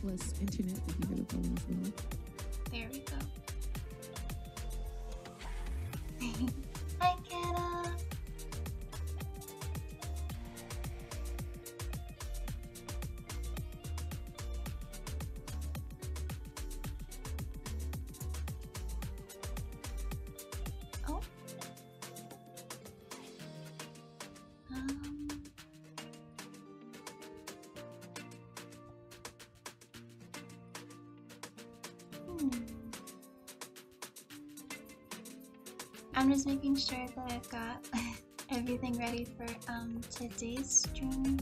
Plus internet if you have a phone as well. There we go. Hi, Kata. Oh. I'm just making sure that I've got everything ready for today's stream.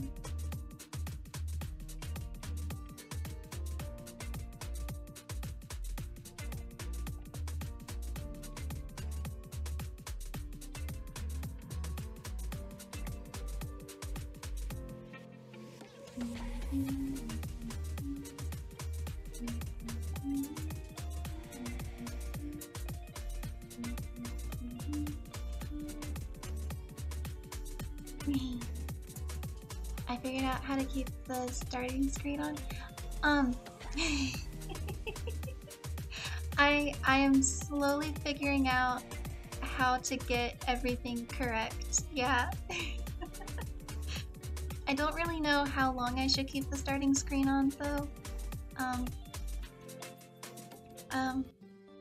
I figured out how to keep the starting screen on. I am slowly figuring out how to get everything correct. Yeah. I don't really know how long I should keep the starting screen on though. I'm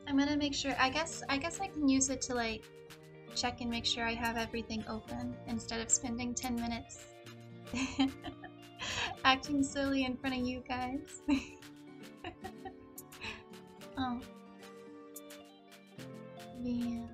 gonna make sure. I guess I can use it to like check and make sure I have everything open instead of spending 10 minutes acting silly in front of you guys. Oh. Yeah.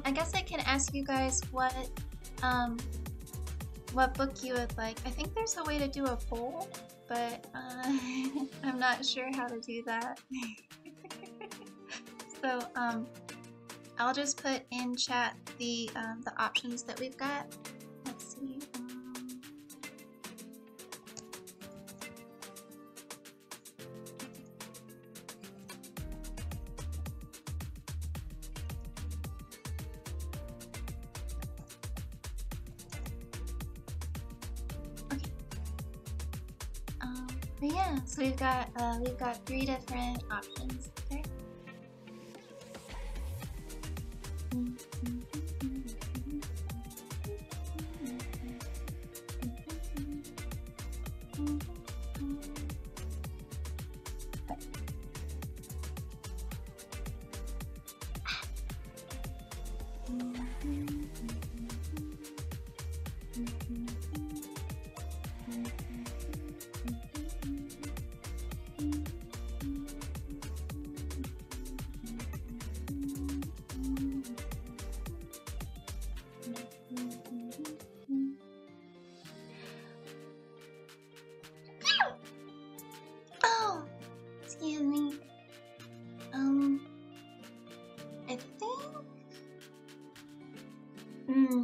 I guess I can ask you guys what book you would like. I think there's a way to do a poll, but I'm not sure how to do that. So I'll just put in chat the options that we've got. Let's see. But yeah, so we've got 3 different options there.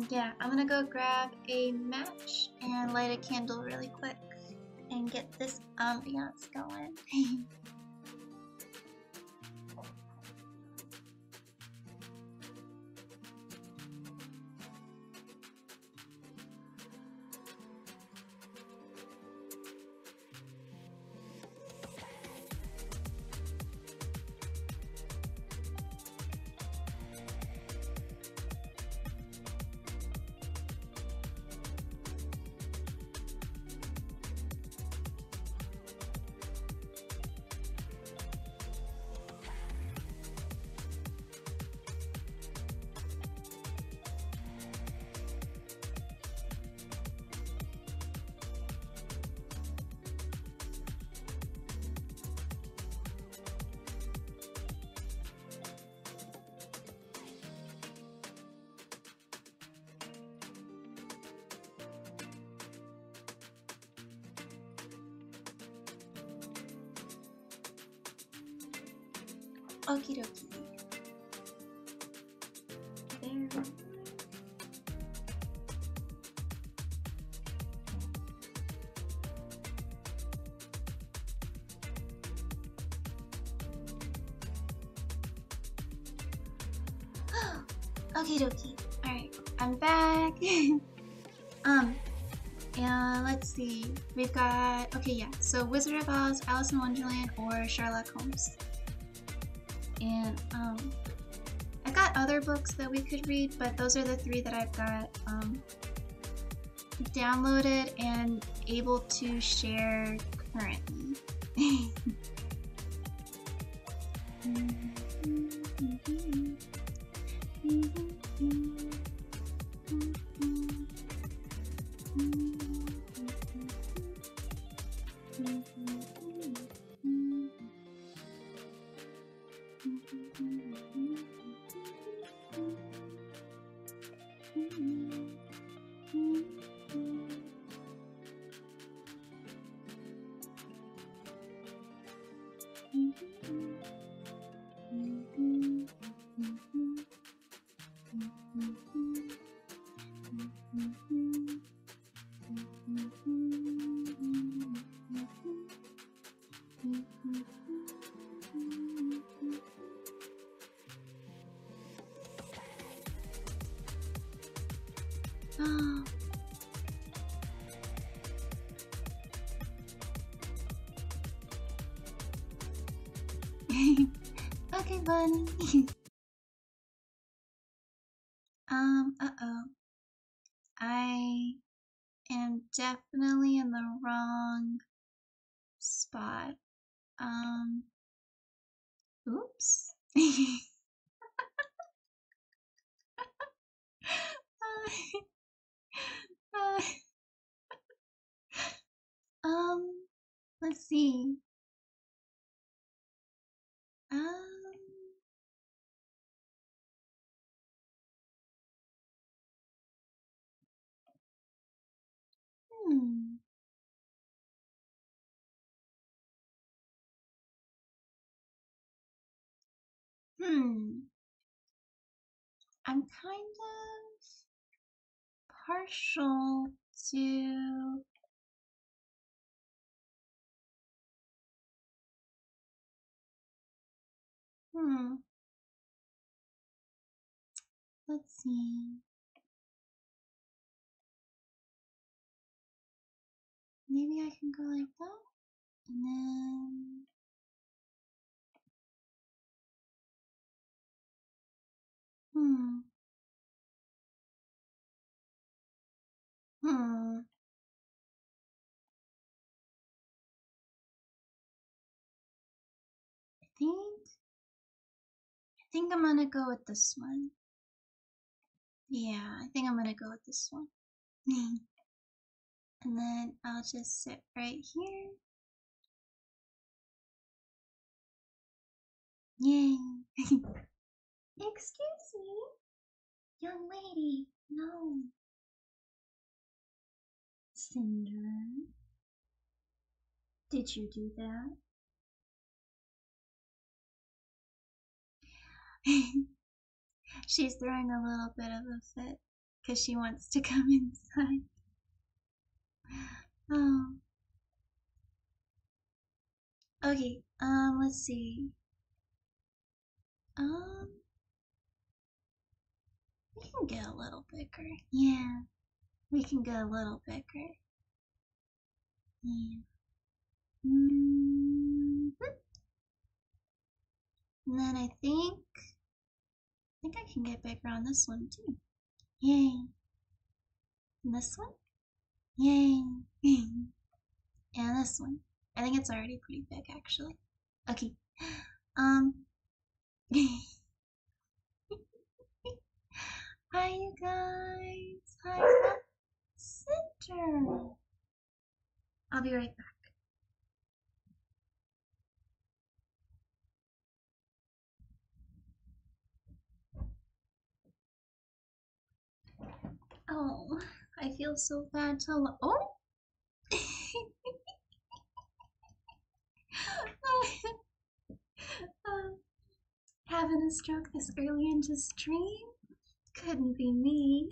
Yeah, I'm gonna go grab a match and light a candle really quick and get this ambiance going. Okie dokie. There. Okie dokie. Alright, I'm back. And let's see. We've got, okay, yeah. So Wizard of Oz, Alice in Wonderland, or Sherlock Holmes. And I got other books that we could read, but those are the three that I've got downloaded and able to share currently. Okay, Bunny. Uh-oh. I am definitely in the wrong spot. Oops. Let's see. Hmm. I'm kind of partial to let's see. Maybe I can go like that, and then I think I'm gonna go with this one. Yeah, I think I'm gonna go with this one. And then I'll just sit right here. Yay! Excuse me, young lady. No. Cinder, did you do that? She's throwing a little bit of a fit because she wants to come inside. Oh. Okay, let's see. We can get a little bigger. Yeah, we can get a little bigger. Yeah. And then I think I can get bigger on this one too. Yay. And this one? Yay. And this one. I think it's already pretty big actually. Okay. Hi you guys. Hi Cinder. I'll be right back. Oh, I feel so bad to oh. Having a stroke this early into stream? Couldn't be me.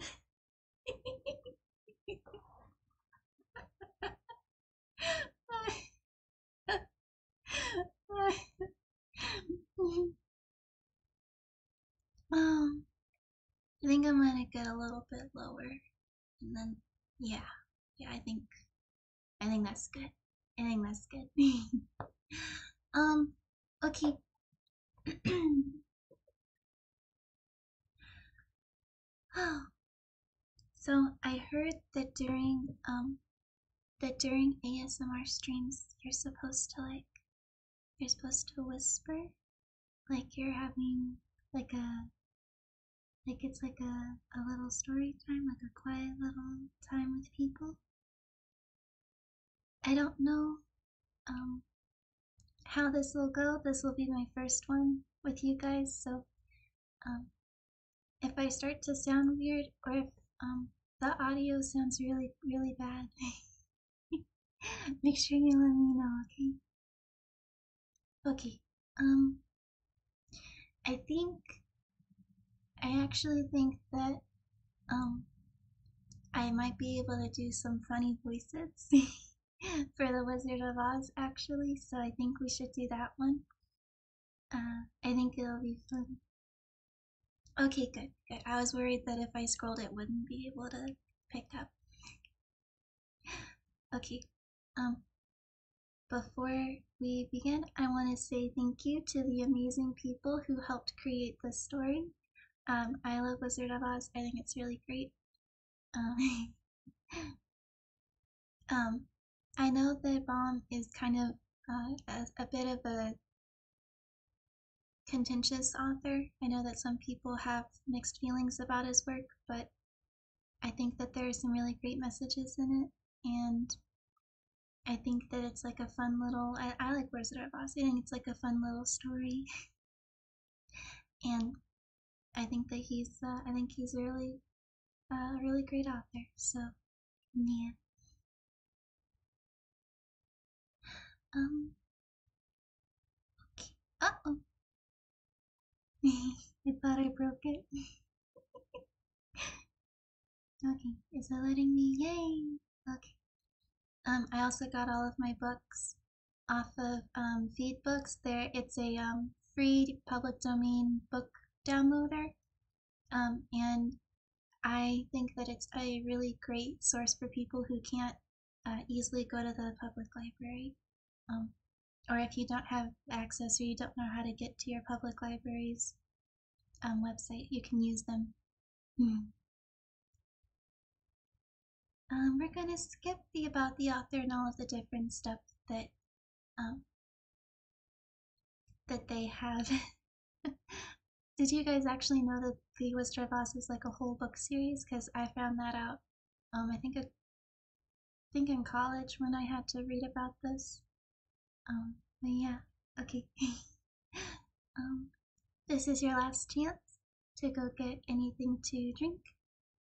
I think I'm gonna get a little bit lower, and then yeah, I think that's good. I think that's good. Okay. So I heard that during ASMR streams you're supposed to whisper, like you're having like it's like a little story time, like a quiet little time with people. I don't know how this will go. This will be my first one with you guys, so if I start to sound weird or if the audio sounds really, really bad, make sure you let me know, okay? Okay, I actually think that I might be able to do some funny voices for the Wizard of Oz, actually, so I think we should do that one. I think it'll be fun. Okay, good. I was worried that if I scrolled it wouldn't be able to pick up. Okay, before we begin, I want to say thank you to the amazing people who helped create this story. I love Wizard of Oz. I think it's really great. I know that Baum is kind of a bit of a contentious author. I know that some people have mixed feelings about his work, but I think that there are some really great messages in it, and I think that it's like a fun little, I like Wizard of Oz. I think it's like a fun little story, and I think that he's a really, really great author, so, yeah. Okay. Uh-oh. I thought I broke it. Okay, is it letting me? Yay! Okay. I also got all of my books off of Feed Books. It's a free public domain book downloader, and I think that it's a really great source for people who can't easily go to the public library, or if you don't have access or you don't know how to get to your public library's website, you can use them. We're gonna skip the about the author and all of the different stuff that they have. Did you guys actually know that the Wizard of Oz is like a whole book series? Because I found that out. I think in college when I had to read about this. But yeah, okay. This is your last chance to go get anything to drink,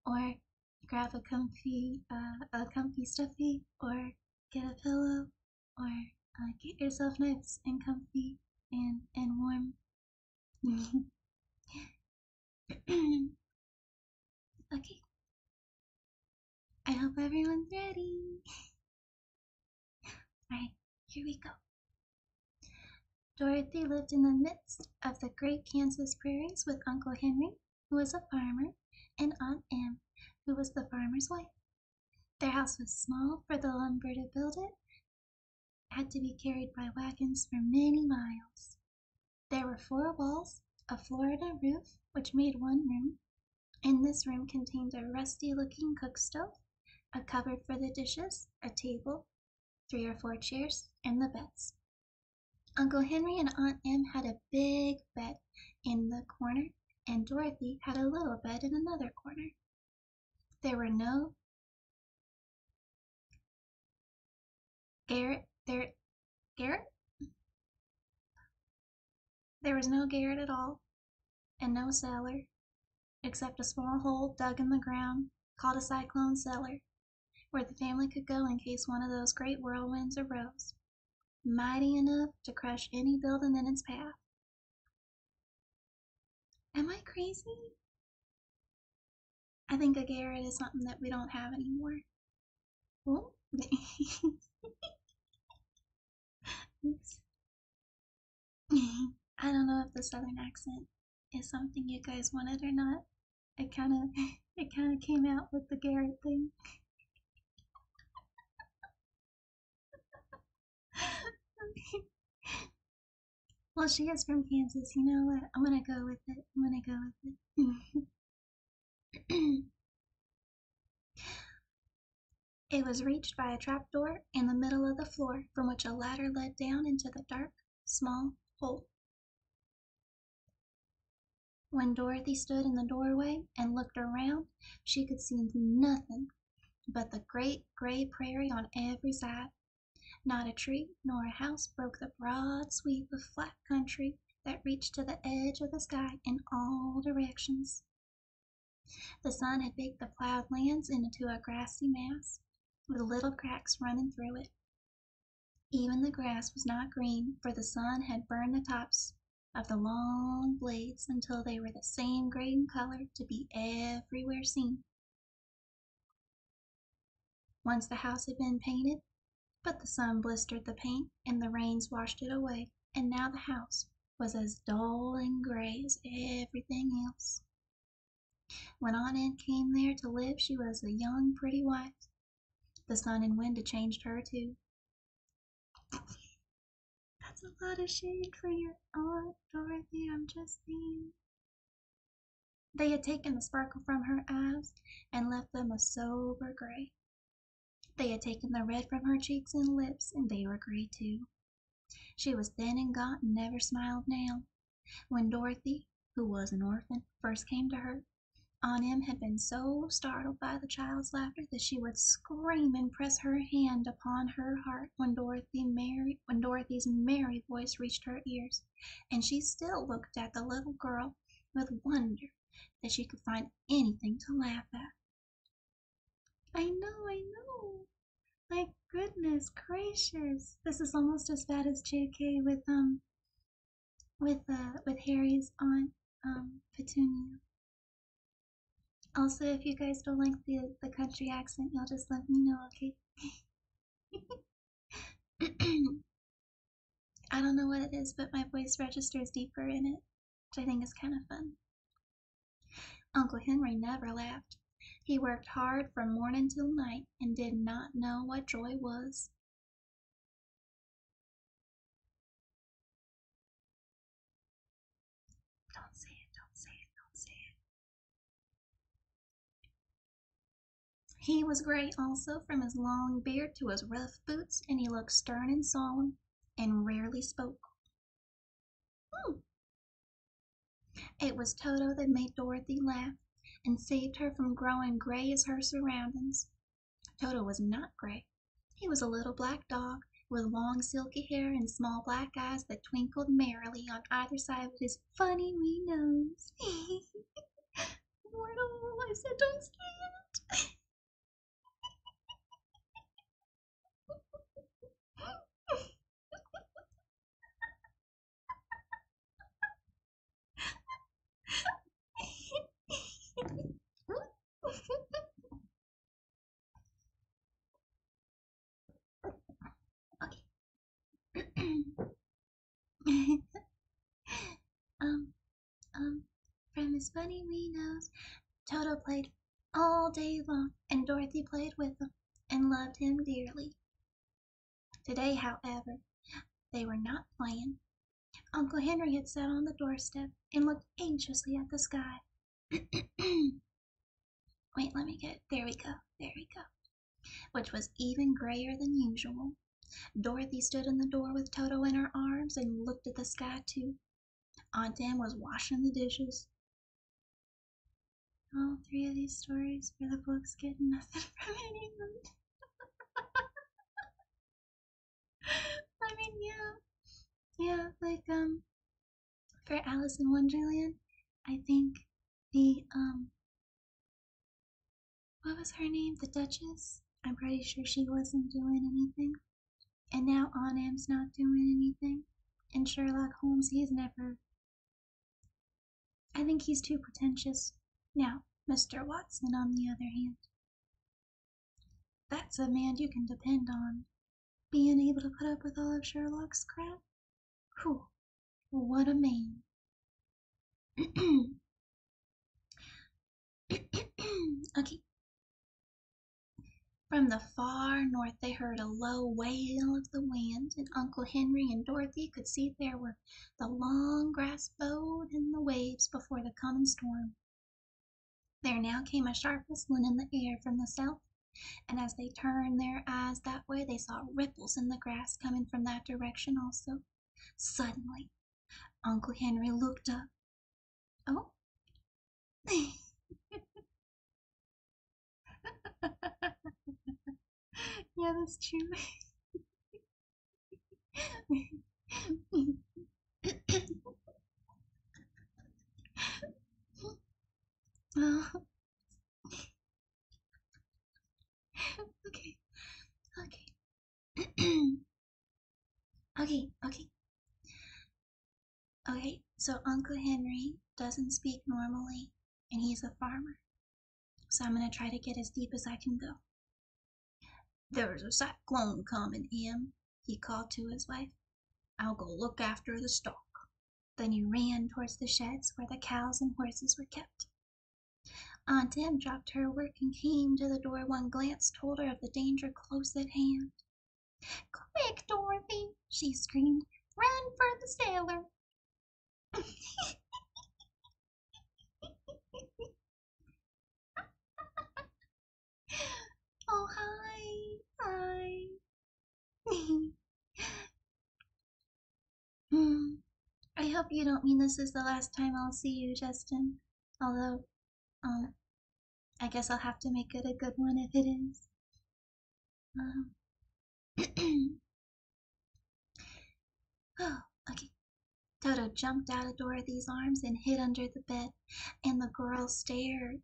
or grab a comfy stuffy, or get a pillow, or get yourself nice and comfy and warm. Okay. I hope everyone's ready. Alright, here we go. Dorothy lived in the midst of the great Kansas prairies with Uncle Henry, who was a farmer, and Aunt Em, who was the farmer's wife. Their house was small, for the lumber to build it had to be carried by wagons for many miles. There were 4 walls, a floor and a roof, which made one room, and this room contained a rusty-looking cook stove, a cupboard for the dishes, a table, 3 or 4 chairs, and the beds. Uncle Henry and Aunt Em had a big bed in the corner, and Dorothy had a little bed in another corner. There were no Garrett. There was no garret at all, and no cellar, except a small hole dug in the ground called a cyclone cellar, where the family could go in case one of those great whirlwinds arose, mighty enough to crush any building in its path. Am I crazy? I think a garret is something that we don't have anymore. Oh. Oops. I don't know if the southern accent is something you guys wanted or not. It kind of came out with the garret thing. Well, she is from Kansas. You know what? I'm gonna go with it. I'm gonna go with it. It was reached by a trapdoor in the middle of the floor, from which a ladder led down into the dark, small hole. When Dorothy stood in the doorway and looked around, she could see nothing but the great gray prairie on every side. Not a tree nor a house broke the broad sweep of flat country that reached to the edge of the sky in all directions. The sun had baked the plowed lands into a grassy mass, with little cracks running through it. Even the grass was not green, for the sun had burned the tops of the long blades until they were the same green color to be everywhere seen. Once the house had been painted, but the sun blistered the paint and the rains washed it away, and now the house was as dull and gray as everything else. When Aunt Ann came there to live, she was a young, pretty wife. The sun and wind had changed her, too. That's a lot of shade for your Aunt Dorothy, I'm just saying. They had taken the sparkle from her eyes and left them a sober gray. They had taken the red from her cheeks and lips, and they were gray, too. She was thin and gaunt and never smiled now. When Dorothy, who was an orphan, first came to her, Aunt Em had been so startled by the child's laughter that she would scream and press her hand upon her heart when Dorothy's merry voice reached her ears, and she still looked at the little girl with wonder that she could find anything to laugh at. I know. My goodness gracious. This is almost as bad as JK with Harry's aunt, Petunia. Also, if you guys don't like the country accent, you'll just let me know, okay? I don't know what it is, but my voice registers deeper in it, which I think is kind of fun. Uncle Henry never laughed. He worked hard from morning till night and did not know what joy was. Don't say it, don't say it, don't say it. He was gray also from his long beard to his rough boots, and he looked stern and solemn and rarely spoke. It was Toto that made Dorothy laugh and saved her from growing gray as her surroundings. Toto was not gray. He was a little black dog with long silky hair and small black eyes that twinkled merrily on either side of his funny wee nose. Mortal, I said don't say it. From his funny wee nose, Toto played all day long, and Dorothy played with him and loved him dearly. Today, however, they were not playing. Uncle Henry had sat on the doorstep and looked anxiously at the sky. Wait, there we go, which was even grayer than usual. Dorothy stood in the door with Toto in her arms and looked at the sky too. Aunt Em was washing the dishes. All three of these stories where the books get nothing from anyone. I mean, yeah, like, for Alice in Wonderland, I think what was her name? The Duchess? I'm pretty sure she wasn't doing anything. And now Aunt Em's not doing anything. And Sherlock Holmes, he's never... I think he's too pretentious. Now, Mr. Watson, on the other hand, that's a man you can depend on. Being able to put up with all of Sherlock's crap? Whew, what a man. Okay. From the far north they heard a low wail of the wind, and Uncle Henry and Dorothy could see there were the long grass bowed in the waves before the coming storm. There now came a sharp whistling in the air from the south, and as they turned their eyes that way they saw ripples in the grass coming from that direction also. Suddenly, Uncle Henry looked up. Oh. Yeah, that's true. Oh. Okay. Okay, so Uncle Henry doesn't speak normally, and he's a farmer. So I'm gonna try to get as deep as I can go. There's a cyclone coming, Em, he called to his wife. I'll go look after the stock. Then he ran towards the sheds where the cows and horses were kept. Aunt Em dropped her work and came to the door. One glance told her of the danger close at hand. Quick, Dorothy, she screamed. Run for the sailor. Oh, hi. I hope you don't mean this is the last time I'll see you, Justin. Although, I guess I'll have to make it a good one if it is. Oh, okay. Toto jumped out of Dorothy's arms and hid under the bed, and the girl started,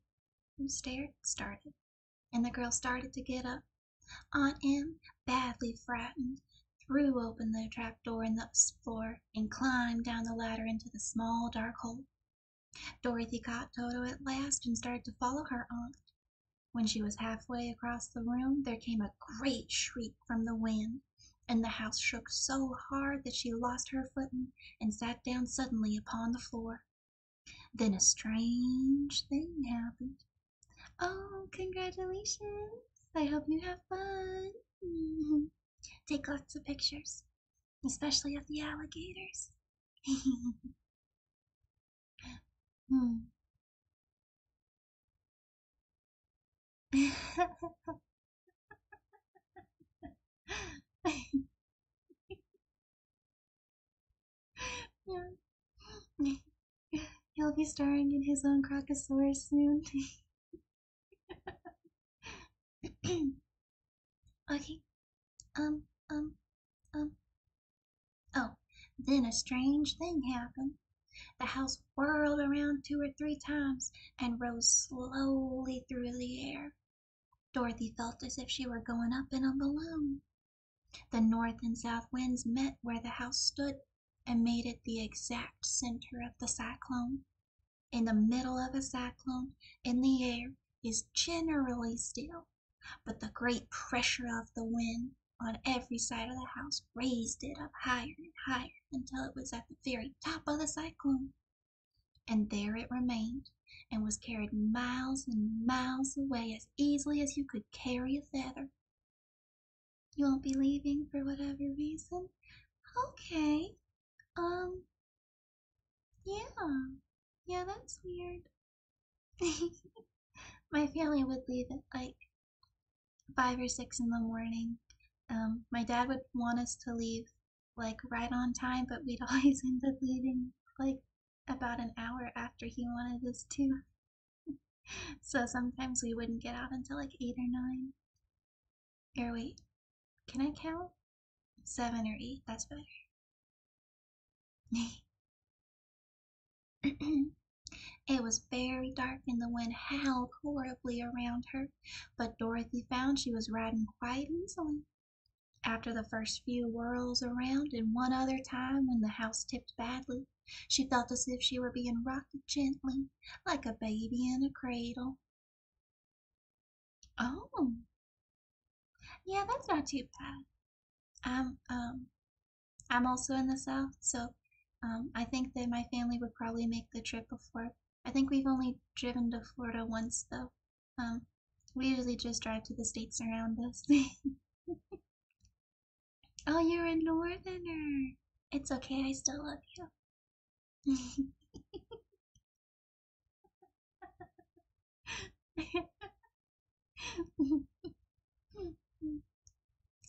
and the girl started to get up. Aunt Em, badly frightened, threw open the trap door in the floor and climbed down the ladder into the small dark hole. Dorothy caught Toto at last and started to follow her aunt. When she was halfway across the room, there came a great shriek from the wind, and the house shook so hard that she lost her footing and sat down suddenly upon the floor. Then a strange thing happened. Oh, congratulations! I hope you have fun. Take lots of pictures, especially of the alligators. Yeah. He'll be starring in his own Crocosaurus soon. Okay. Oh, then a strange thing happened. The house whirled around 2 or 3 times and rose slowly through the air. Dorothy felt as if she were going up in a balloon. The north and south winds met where the house stood and made it the exact center of the cyclone. In the middle of a cyclone, in the air, is generally still, but the great pressure of the wind on every side of the house raised it up higher and higher until it was at the very top of the cyclone. And there it remained, and was carried miles and miles away as easily as you could carry a feather. You won't be leaving for whatever reason? Okay. Yeah, that's weird. My family would leave at like 5 or 6 in the morning. My dad would want us to leave like right on time, but we'd always end up leaving like about an hour after he wanted us to. So sometimes we wouldn't get out until like 8 or 9. Or wait, can I count? 7 or 8, that's better. It was very dark and the wind howled horribly around her, but Dorothy found she was riding quite easily. After the first few whirls around and one other time when the house tipped badly, She felt as if she were being rocked gently, like a baby in a cradle. Oh, yeah, that's not too bad. I'm um I'm also in the South, so I think that my family would probably make the trip before. I think we've only driven to Florida once, though. Um, we usually just drive to the states around us. Oh, you're a northerner. It's okay, I still love you.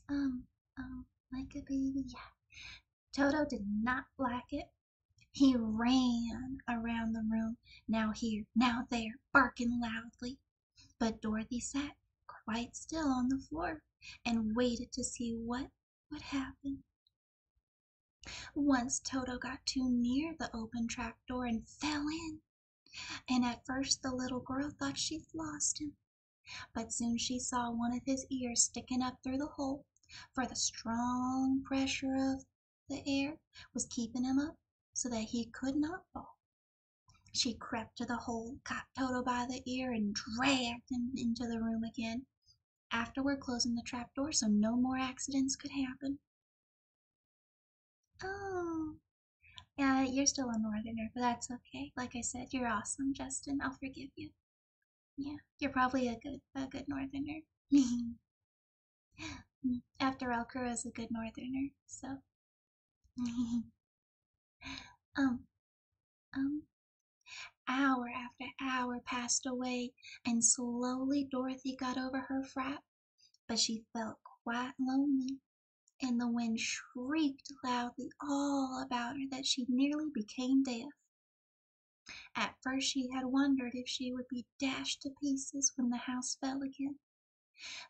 um, like a baby, yeah. Toto did not like it. He ran around the room, now here, now there, barking loudly. But Dorothy sat quite still on the floor and waited to see what would happen. Once Toto got too near the open trap door and fell in, and at first the little girl thought she'd lost him. But soon she saw one of his ears sticking up through the hole, for the strong pressure of the air was keeping him up so that he could not fall. She crept to the hole, caught Toto by the ear, and dragged him into the room again, afterward closing the trap door so no more accidents could happen. Oh, yeah, you're still a northerner, but that's okay. Like I said, you're awesome, Justin. I'll forgive you. Yeah, you're probably a good northerner. After all, Crow is a good northerner, so. um, um, Hour after hour passed away, and slowly Dorothy got over her fright, but she felt quite lonely, and the wind shrieked loudly all about her that she nearly became deaf. At first she had wondered if she would be dashed to pieces when the house fell again,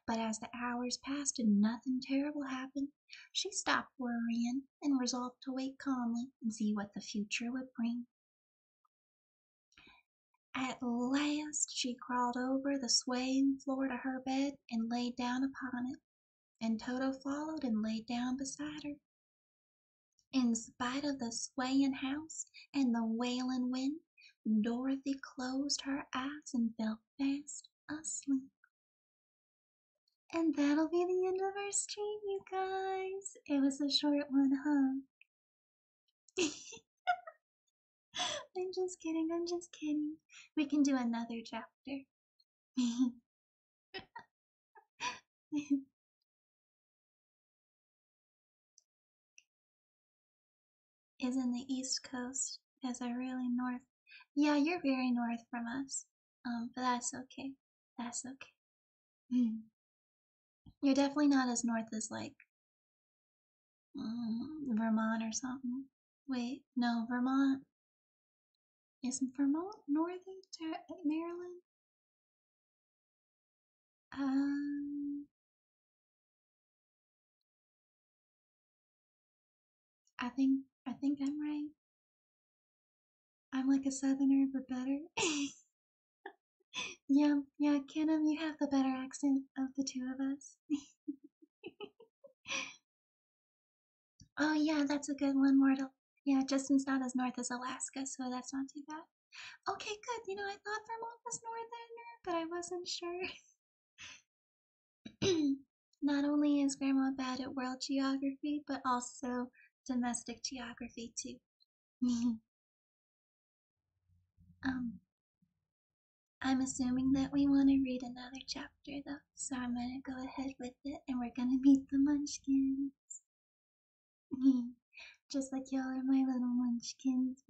but as the hours passed and nothing terrible happened, she stopped worrying and resolved to wait calmly and see what the future would bring. At last she crawled over the swaying floor to her bed and lay down upon it, and Toto followed and lay down beside her. In spite of the swaying house and the wailing wind, Dorothy closed her eyes and fell fast asleep. And that'll be the end of our stream, you guys. It was a short one, huh? I'm just kidding, I'm just kidding. We can do another chapter. Is in the East Coast, as are really north. Yeah, you're very north from us. But that's okay. That's okay. You're definitely not as north as like Vermont or something. Wait, no, Vermont isn't Vermont northern Maryland? Um, I think I'm right. I'm like a southerner, but better. Yeah, Kenham, you have the better accent of the two of us. Oh yeah, that's a good one, Mortal. Yeah, Justin's not as north as Alaska, so that's not too bad. Okay, good. You know, I thought Vermont was northerner, but I wasn't sure. Not only is Grandma bad at world geography, but also domestic geography too. um, I'm assuming that we want to read another chapter though, so I'm gonna go ahead with it, and we're gonna meet the Munchkins. Just like y'all are my little Munchkins.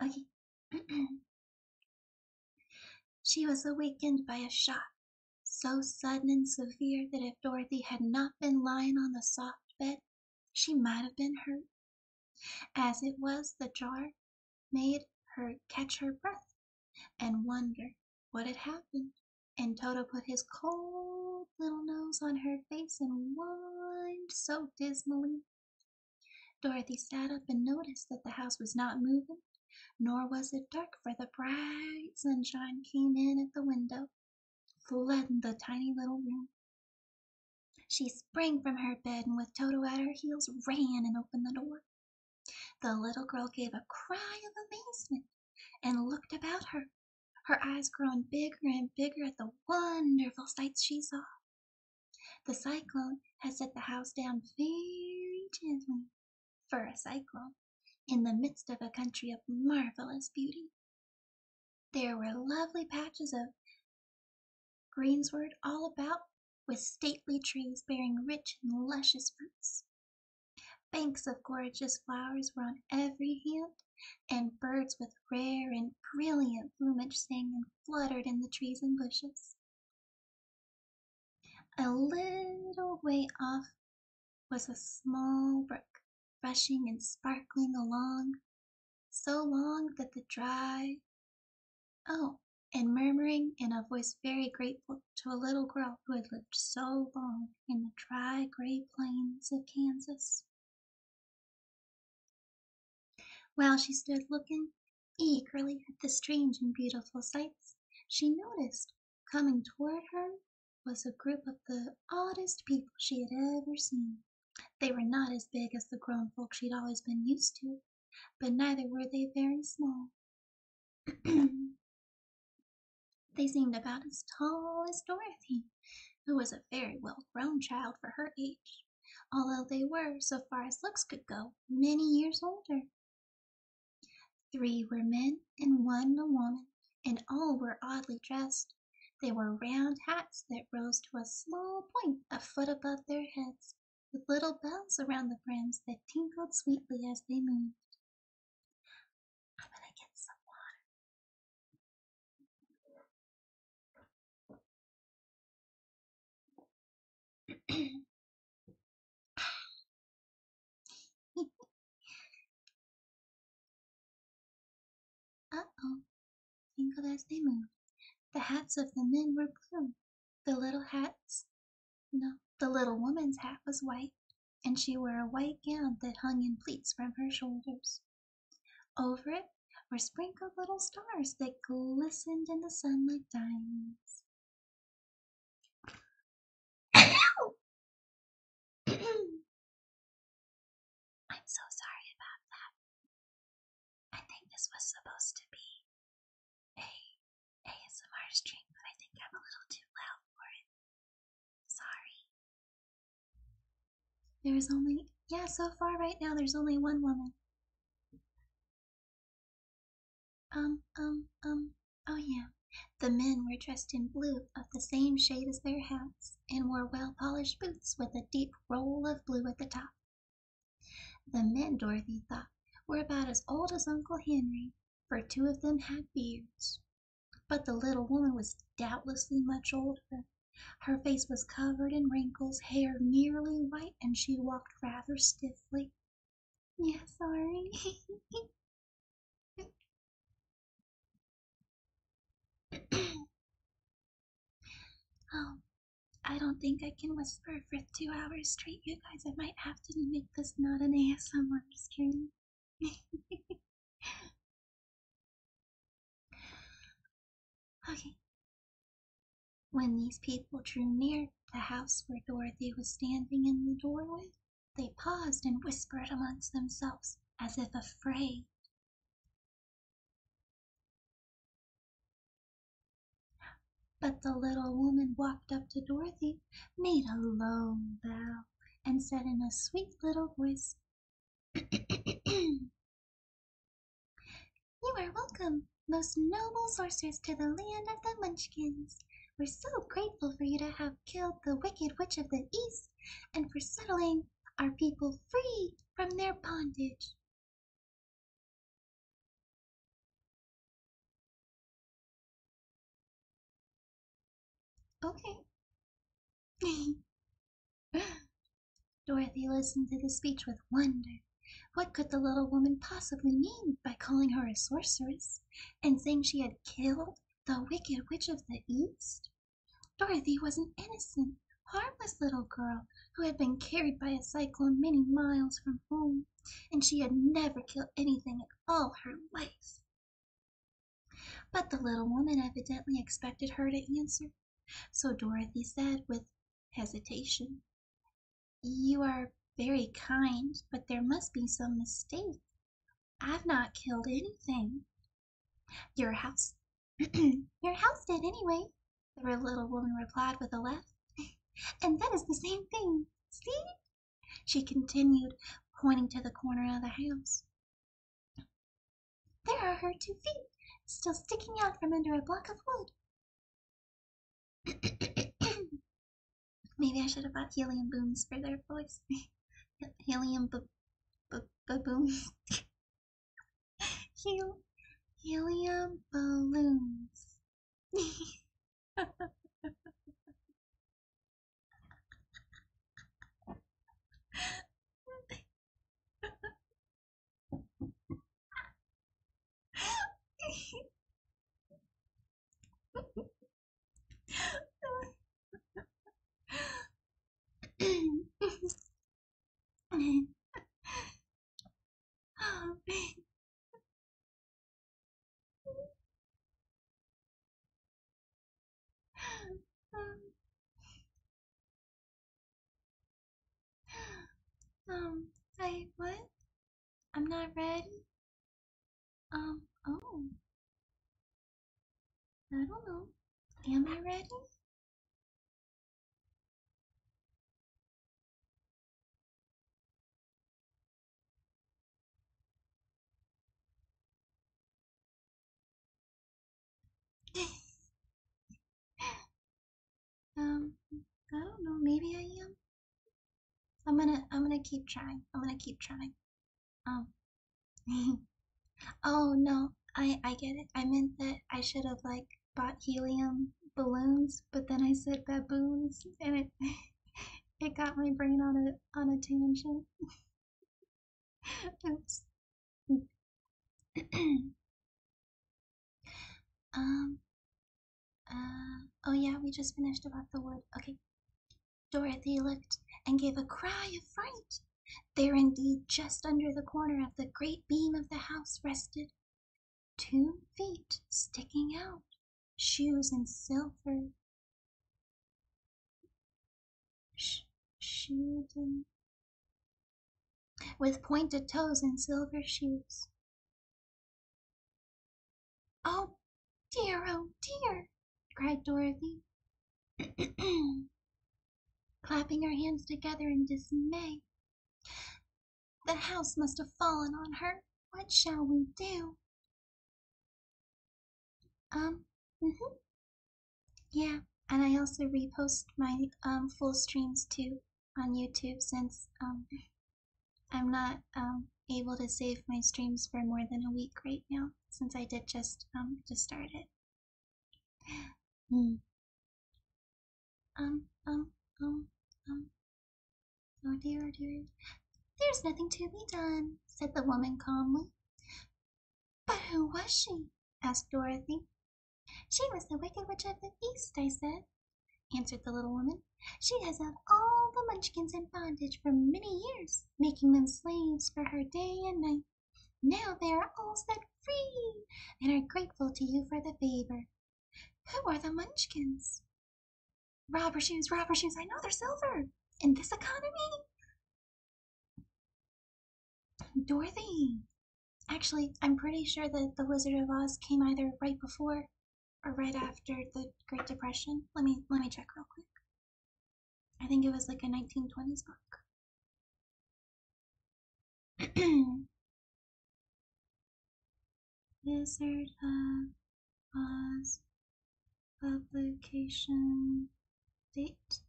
Okay. She was awakened by a shock, so sudden and severe that if Dorothy had not been lying on the soft bed, she might have been hurt. As it was, the jar made her catch her breath and wonder what had happened, and Toto put his cold little nose on her face and whined so dismally. Dorothy sat up and noticed that the house was not moving, nor was it dark, for the bright sunshine came in at the window, flooding the tiny little room. She sprang from her bed and with Toto at her heels ran and opened the door. The little girl gave a cry of amazement and looked about her, her eyes growing bigger and bigger at the wonderful sights she saw. The cyclone had set the house down very gently, for a cyclone, in the midst of a country of marvelous beauty. There were lovely patches of greensward all about, with stately trees bearing rich and luscious fruits. Banks of gorgeous flowers were on every hand, and birds with rare and brilliant plumage sang and fluttered in the trees and bushes. A little way off was a small brook, rushing and sparkling along, so long that and murmuring in a voice very grateful to a little girl who had lived so long in the dry, gray plains of Kansas. While she stood looking eagerly at the strange and beautiful sights, she noticed, coming toward her, was a group of the oddest people she had ever seen. They were not as big as the grown folk she'd always been used to, but neither were they very small. They seemed about as tall as Dorothy, who was a very well-grown child for her age, although they were, so far as looks could go, many years older. 3 were men and 1 a woman, and all were oddly dressed. They wore round hats that rose to a small point a foot above their heads, with little bells around the brims that tinkled sweetly as they moved. I'm gonna get some water. Uh-oh, tinkled as they moved. The hats of the men were blue. The little woman's hat was white, and she wore a white gown that hung in pleats from her shoulders. Over it were sprinkled little stars that glistened in the sun like diamonds. I'm so sorry about that. I think this was supposed to be a ASMR stream, but I think I'm a little too loud for it. Sorry. So far right now there's only 1 woman. Oh yeah. The men were dressed in blue of the same shade as their hats, and wore well-polished boots with a deep roll of blue at the top. The men, Dorothy thought, were about as old as Uncle Henry, for 2 of them had beards. But the little woman was doubtlessly much older. Her face was covered in wrinkles, hair nearly white, and she walked rather stiffly. Yeah, sorry. Oh, I don't think I can whisper for 2 hours straight, you guys. I might have to make this not an ASMR stream. Okay. When these people drew near the house where Dorothy was standing in the doorway, they paused and whispered amongst themselves, as if afraid. But the little woman walked up to Dorothy, made a low bow, and said in a sweet little voice, "You are welcome, most noble sorceress, to the land of the Munchkins. We're so grateful for you to have killed the wicked witch of the East, and for settling our people free from their bondage." Okay. Dorothy listened to the speech with wonder. What could the little woman possibly mean by calling her a sorceress, and saying she had killed the wicked witch of the East? Dorothy was an innocent, harmless little girl who had been carried by a cyclone many miles from home, and she had never killed anything in all her life. But the little woman evidently expected her to answer, so Dorothy said with hesitation, "You are very kind, but there must be some mistake. I've not killed anything. Your house. Your house did anyway, the little woman replied with a laugh. And that is the same thing. See? She continued, pointing to the corner of the house. There are her 2 feet, still sticking out from under a block of wood. Maybe I should have bought helium booms for their voice. Helium booms. Helium balloons. What? I'm not ready. Oh. I don't know. Am I ready? I don't know. Maybe I am. I'm gonna keep trying. I'm gonna keep trying. Oh no, I get it. I meant that I should have like bought helium balloons, but then I said baboons, and it it got my brain on a tangent. Oops. um. Oh yeah, we just finished about the wood. Okay. Dorothy looked and gave a cry of fright. There indeed, just under the corner of the great beam of the house, rested 2 feet sticking out, shoes in silver. Shoes in... with pointed toes and silver shoes. Oh dear, cried Dorothy, clapping her hands together in dismay. The house must have fallen on her. What shall we do? Yeah, and I also repost my full streams too on YouTube since I'm not able to save my streams for more than a week right now since I did just start it. Oh dear, oh dear. There's nothing to be done, said the woman calmly. But who was she? Asked Dorothy. She was the Wicked Witch of the East, I said, answered the little woman. She has held all the Munchkins in bondage for many years, making them slaves for her day and night. Now they are all set free, and are grateful to you for the favor. Who are the Munchkins? Robber shoes, I know they're silver. In this economy? Dorothy. Actually, I'm pretty sure that the Wizard of Oz came either right before or right after the Great Depression. Let me check real quick. I think it was like a 1920s book. Wizard of Oz publication date.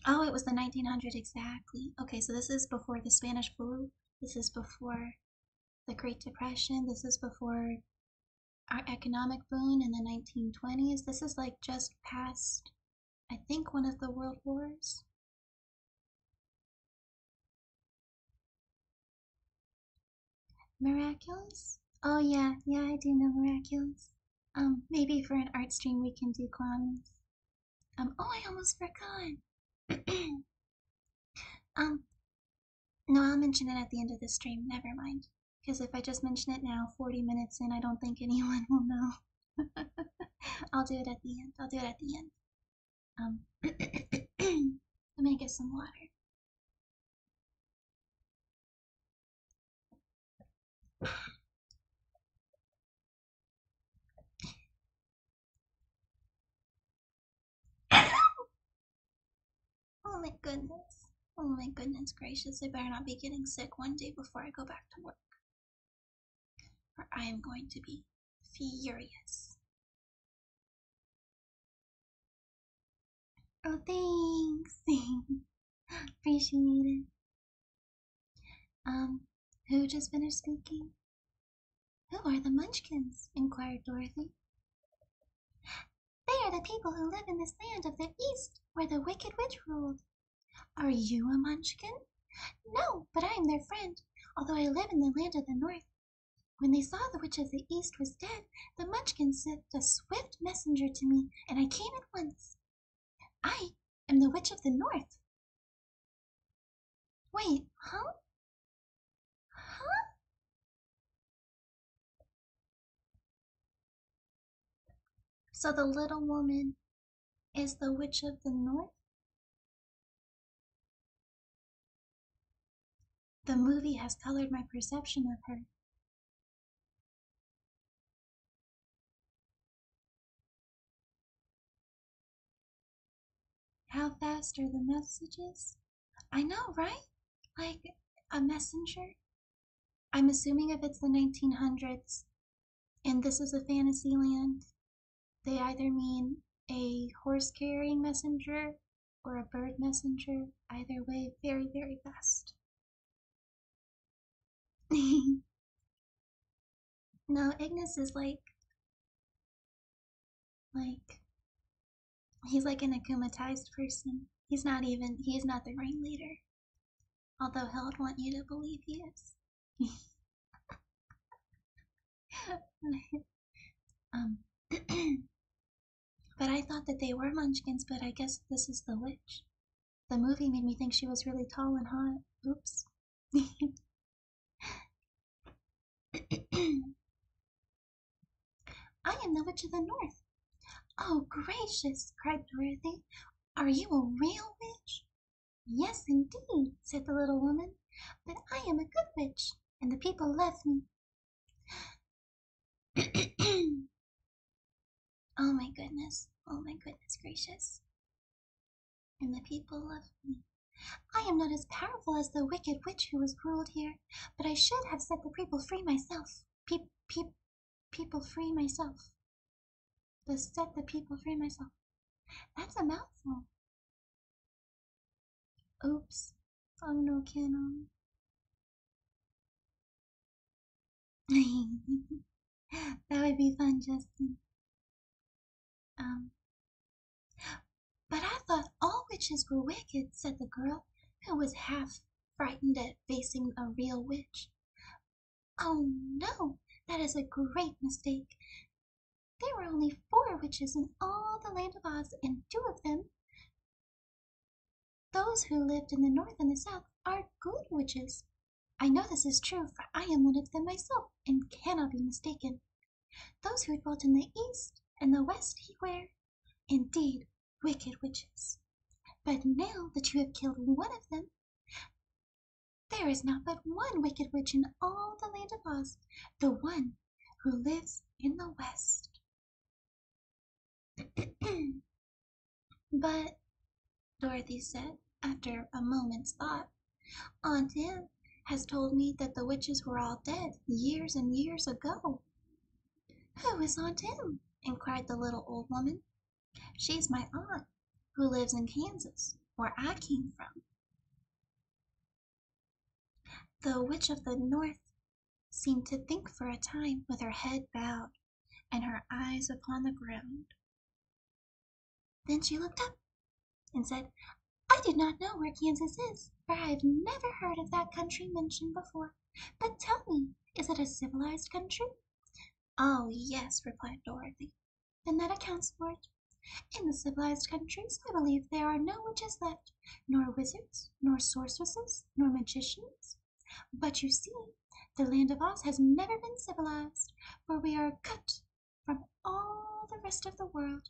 Oh, it was the 1900 exactly. Okay, so this is before the Spanish flu. This is before the Great Depression. This is before our economic boom in the 1920s. This is like just past, I think, one of the world wars. Miraculous? Oh yeah, I do know Miraculous. Maybe for an art stream we can do clowns. Oh, I almost forgot. No, I'll mention it at the end of the stream. Never mind. Because if I just mention it now, 40 minutes in, I don't think anyone will know. I'll do it at the end. I'm gonna get some water. Oh my goodness. Oh my goodness gracious. I better not be getting sick one day before I go back to work, or I am going to be furious. Oh, thanks. Appreciate it. Who just finished speaking? Who are the Munchkins? Inquired Dorothy. They are the people who live in this land of the East, where the Wicked Witch ruled. Are you a Munchkin? No, but I am their friend, although I live in the land of the North. When they saw the Witch of the East was dead, the Munchkins sent a swift messenger to me, and I came at once. I am the Witch of the North. Wait, huh? Huh? So the little woman is the Witch of the North? The movie has colored my perception of her. How fast are the messages? I know, right? Like a messenger? I'm assuming if it's the 1900s and this is a fantasy land, they either mean a horse-carrying messenger or a bird messenger. Either way, very, very fast. No, Ignis is like, he's like an akumatized person. He's not the ringleader. Although he'll want you to believe he is. But I thought that they were munchkins, but I guess this is the witch. The movie made me think she was really tall and hot. Oops. I am the Witch of the North. Oh, gracious, cried Dorothy. Are you a real witch? Yes, indeed, said the little woman. But I am a good witch, and the people love me. Oh my goodness gracious. And the people love me. I am not as powerful as the wicked witch who was ruled here, but I should have set the people free myself. People free myself. Set the people free myself. That's a mouthful. Oops. Oh no, Canon. That would be fun, Justin. But I thought all witches were wicked, said the girl, who was half frightened at facing a real witch. Oh no, that is a great mistake. There were only 4 witches in all the land of Oz, and 2 of them, those who lived in the north and the south, are good witches. I know this is true, for I am one of them myself, and cannot be mistaken. Those who dwelt in the east and the west were, indeed, wicked witches. But now that you have killed one of them, there is now but one wicked witch in all the land of Oz, the one who lives in the west. But, Dorothy said, after a moment's thought, Aunt Em has told me that the witches were all dead years and years ago. Who is Aunt Em? Inquired the little old woman. She's my aunt, who lives in Kansas, where I came from. The Witch of the North seemed to think for a time with her head bowed and her eyes upon the ground. Then she looked up and said, I do not know where Kansas is, for I have never heard of that country mentioned before. But tell me, is it a civilized country? Oh, yes, replied Dorothy. Then that accounts for it. In the civilized countries, I believe there are no witches left, nor wizards, nor sorceresses, nor magicians. But you see, the land of Oz has never been civilized, for we are cut from all the rest of the world.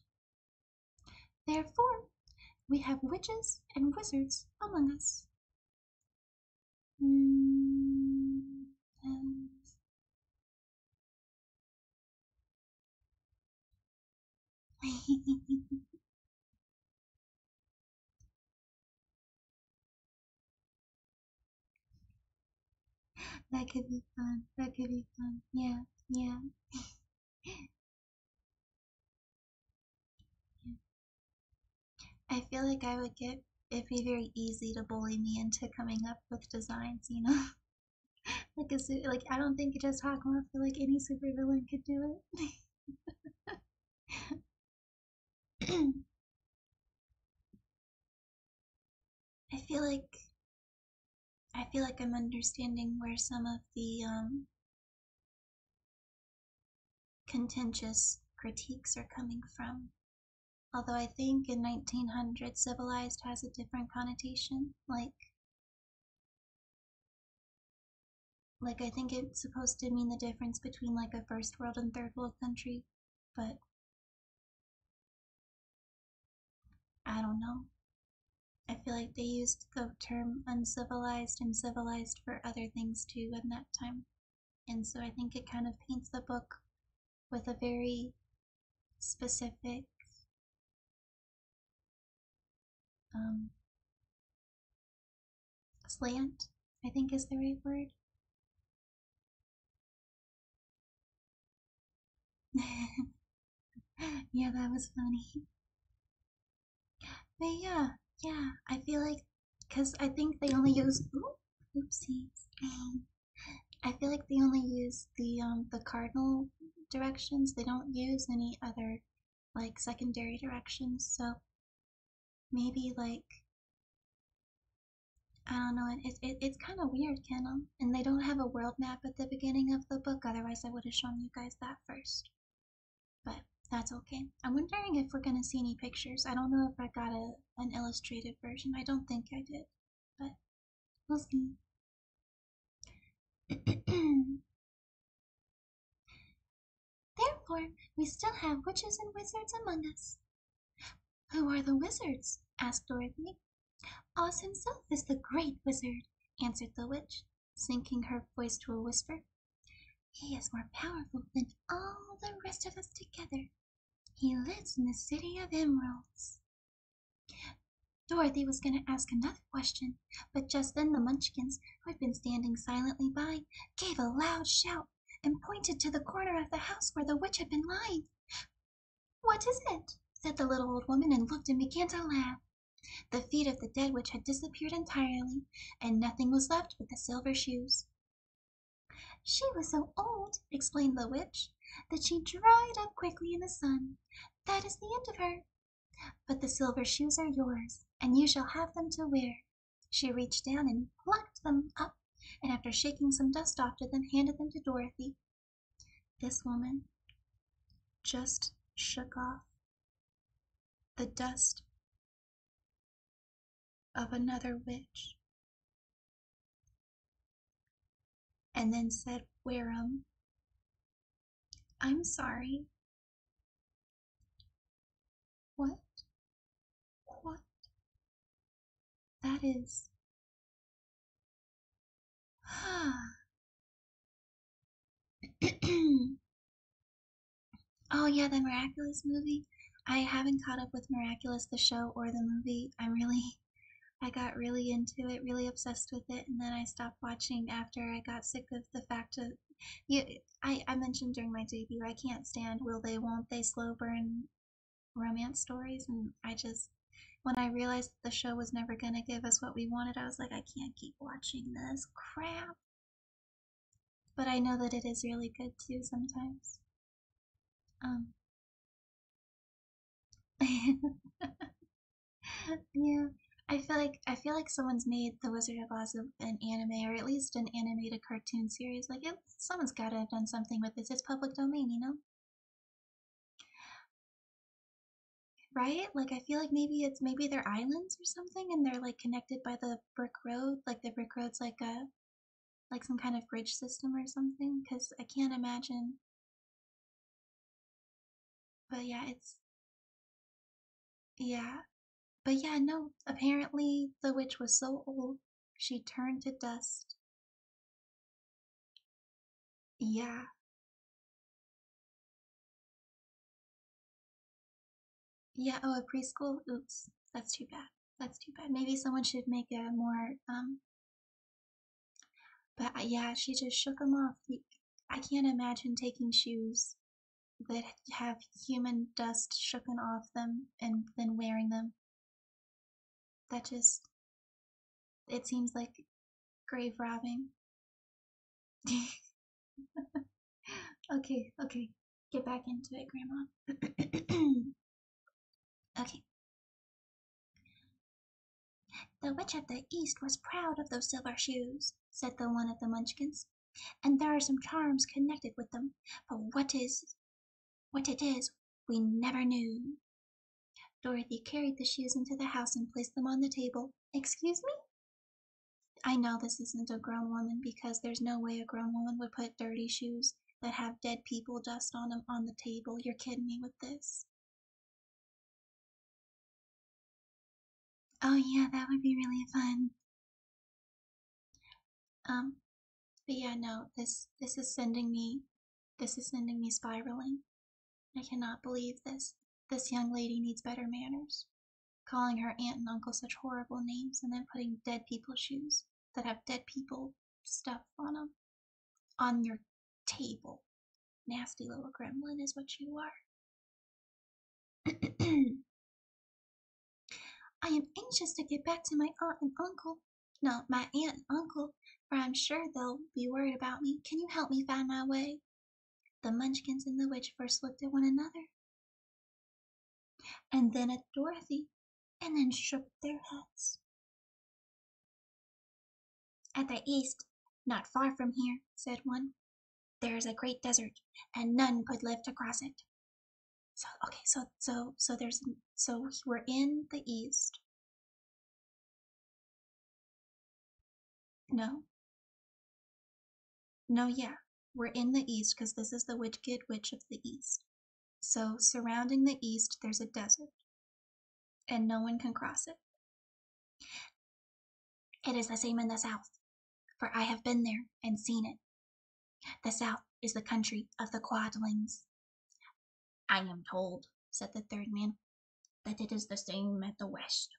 Therefore, we have witches and wizards among us. That could be fun. That could be fun. Yeah, yeah. I feel like I would get, it'd be very easy to bully me into coming up with designs, you know? Like I don't think just Hakama, I feel like any supervillain could do it. I feel like I'm understanding where some of the contentious critiques are coming from. Although I think in 1900 civilized has a different connotation. Like I think it's supposed to mean the difference between like a first world and third world country, but I don't know. I feel like they used the term uncivilized and civilized for other things too in that time. And so I think it kind of paints the book with a very specific um, slant, I think is the right word. Yeah, that was funny. But yeah, I feel like, because I think they only use, oopsies. I feel like they only use the cardinal directions. They don't use any other like secondary directions. So maybe like I don't know. It's kind of weird, Kendall. And they don't have a world map at the beginning of the book. Otherwise, I would have shown you guys that first. But that's okay. I'm wondering if we're gonna see any pictures. I don't know if I got an illustrated version. I don't think I did, but we'll see. Therefore, we still have witches and wizards among us. Who are the wizards? Asked Dorothy. Oz himself is the great wizard, answered the witch, sinking her voice to a whisper. He is more powerful than all the rest of us together. He lives in the City of Emeralds. Dorothy was going to ask another question, but just then the Munchkins, who had been standing silently by, gave a loud shout and pointed to the corner of the house where the witch had been lying. What is it? Said the little old woman, and looked and began to laugh. The feet of the dead witch had disappeared entirely, and nothing was left but the silver shoes. She was so old, explained the witch, that she dried up quickly in the sun. That is the end of her. But the silver shoes are yours, and you shall have them to wear. She reached down and plucked them up, and after shaking some dust off to them, handed them to Dorothy. This woman just shook off the dust of another witch, and then said, "Wear 'em." I'm sorry. What? What? That is. Oh yeah, the Miraculous movie. I haven't caught up with Miraculous the show or the movie. I got really into it, really obsessed with it, and then I stopped watching after I got sick of the fact of I mentioned during my debut I can't stand will they won't they slow burn romance stories, and I just when I realized that the show was never gonna give us what we wanted, I was like, I can't keep watching this crap. But I know that it is really good too sometimes. Um Yeah, I feel like someone's made The Wizard of Oz an anime, or at least an animated cartoon series. Like someone's got to have done something with this. It's public domain, you know, right? Like I feel like maybe they're islands or something, and they're like connected by the brick road. Like the brick road's like some kind of bridge system or something. Because I can't imagine. But yeah, yeah. But yeah, no. Apparently, the witch was so old she turned to dust. Yeah. Yeah, oh, a preschool? Oops, that's too bad. That's too bad. Maybe someone should make a more But yeah, she just shook them off. I can't imagine taking shoes that have human dust shooken off them and then wearing them. That just, it seems like grave robbing. Okay, get back into it, Grandma. Okay. The Witch of the East was proud of those silver shoes, said the one of the Munchkins, and there are some charms connected with them, but what it is, we never knew. Dorothy carried the shoes into the house and placed them on the table. Excuse me? I know this isn't a grown woman because there's no way a grown woman would put dirty shoes that have dead people dust on them on the table. You're kidding me with this. Oh yeah, that would be really fun. But yeah, no, this is sending me spiraling. I cannot believe this. This young lady needs better manners. Calling her aunt and uncle such horrible names and then putting dead people's shoes that have dead people stuff on them on your table. Nasty little gremlin is what you are. I am anxious to get back to my aunt and uncle. No, my aunt and uncle, for I'm sure they'll be worried about me. Can you help me find my way? The Munchkins and the witch first looked at one another, and then at Dorothy, and then shook their heads. At the east, not far from here, said one, there is a great desert, and none could live to cross it. So we're in the east. No, yeah, we're in the east because this is the wicked witch of the east. So surrounding the east, there's a desert, and no one can cross it. It is the same in the south, for I have been there and seen it. The south is the country of the Quadlings. I am told, said the third man, that it is the same at the west.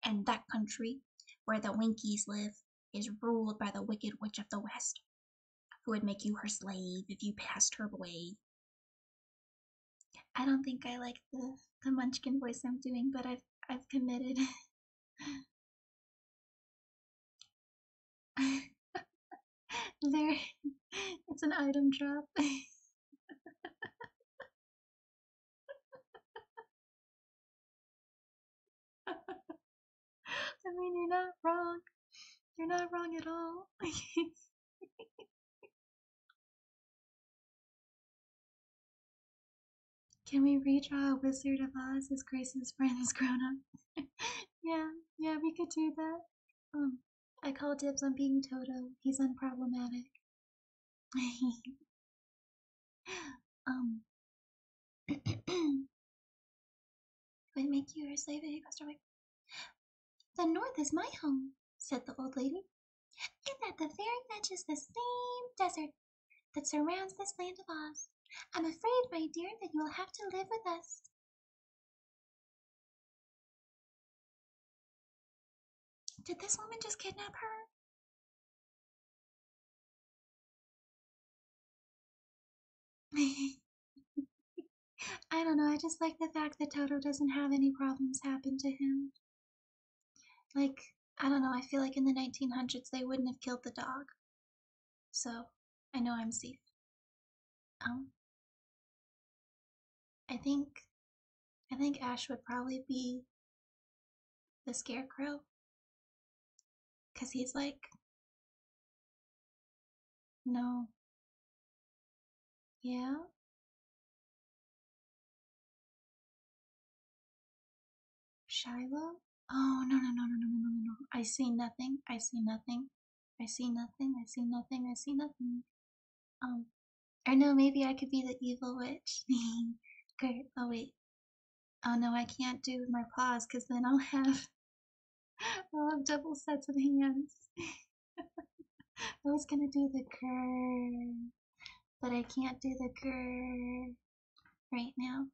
And that country, where the Winkies live, is ruled by the wicked witch of the west, who would make you her slave if you passed her way. I don't think I like the Munchkin voice I'm doing, but I've committed. There, it's an item drop. I mean, you're not wrong. You're not wrong at all. Can we redraw a Wizard of Oz as Grace's friends grown up? yeah, we could do that. I call dibs on being Toto. He's unproblematic. Would make you her slave if you passed away. The north is my home, said the old lady, and at the very edge is the same desert that surrounds this land of Oz. I'm afraid, my dear, that you will have to live with us. Did this woman just kidnap her? I don't know, I just like the fact that Toto doesn't have any problems happen to him. Like, I don't know, I feel like in the 1900s they wouldn't have killed the dog. So, I know I'm safe. I think Ash would probably be the Scarecrow. 'Cause he's like, no. Yeah? Shiloh? Oh, no. I see nothing. Or no, maybe I could be the evil witch. Great. Oh, wait. Oh, no, I can't do my paws because then I'll have double sets of hands. I was gonna do the grr, but I can't do the grr right now.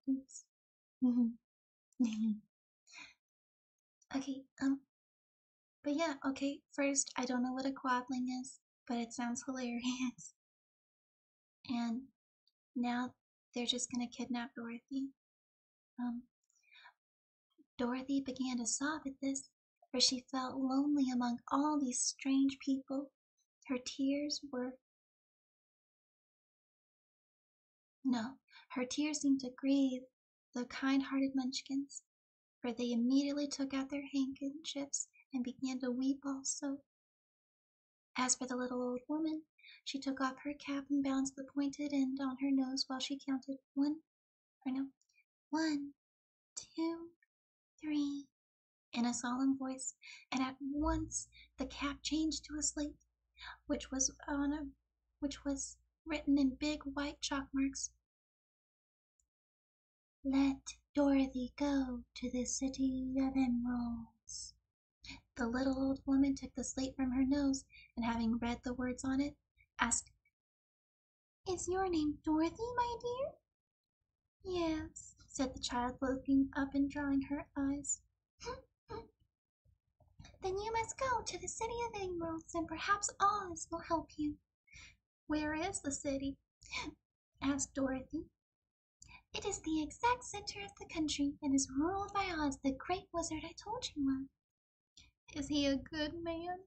Oops. Okay, but yeah, okay, first, I don't know what a quadling is, but it sounds hilarious. And now they're just gonna kidnap Dorothy. Dorothy began to sob at this, for she felt lonely among all these strange people. Her tears were No, her tears seemed to grieve the kind-hearted Munchkins, for they immediately took out their handkerchiefs and began to weep also. As for the little old woman, she took off her cap and balanced the pointed end on her nose while she counted 1, 2, 3, in a solemn voice, and at once the cap changed to a slate, which was written in big white chalk marks. Let Dorothy go to the City of Emeralds. The little old woman took the slate from her nose, and having read the words on it, asked, "Is your name Dorothy, my dear?" "Yes," said the child, looking up and drying her eyes. "Then you must go to the City of Emeralds, and perhaps Oz will help you." "Where is the city?" asked Dorothy. "It is the exact center of the country, and is ruled by Oz, the great wizard I told you of." "Is he a good man?"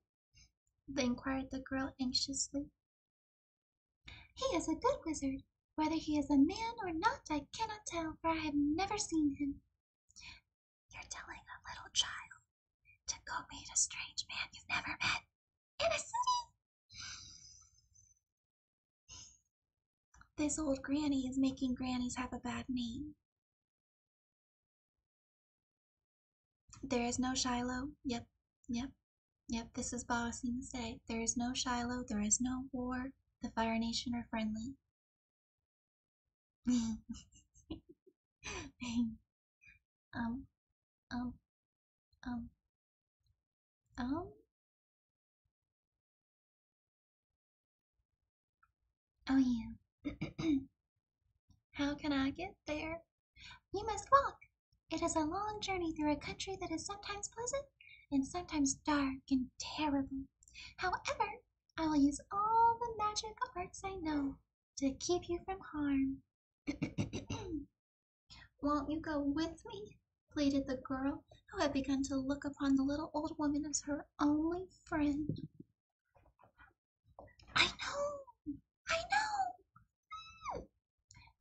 inquired the girl anxiously. "He is a good wizard. Whether he is a man or not, I cannot tell, for I have never seen him." "You're telling a little child to go meet a strange man you've never met in a city?" "This old granny is making grannies have a bad name." "There is no Shiloh." Yep. This is Bossing to say. There is no Shiloh. There is no war. The Fire Nation are friendly. um, um, um, um. Oh yeah. How can I get there? "You must walk. It is a long journey through a country that is sometimes pleasant and sometimes dark and terrible. However, I will use all the magic arts I know to keep you from harm." "Won't you go with me?" pleaded the girl, who had begun to look upon the little old woman as her only friend. I know.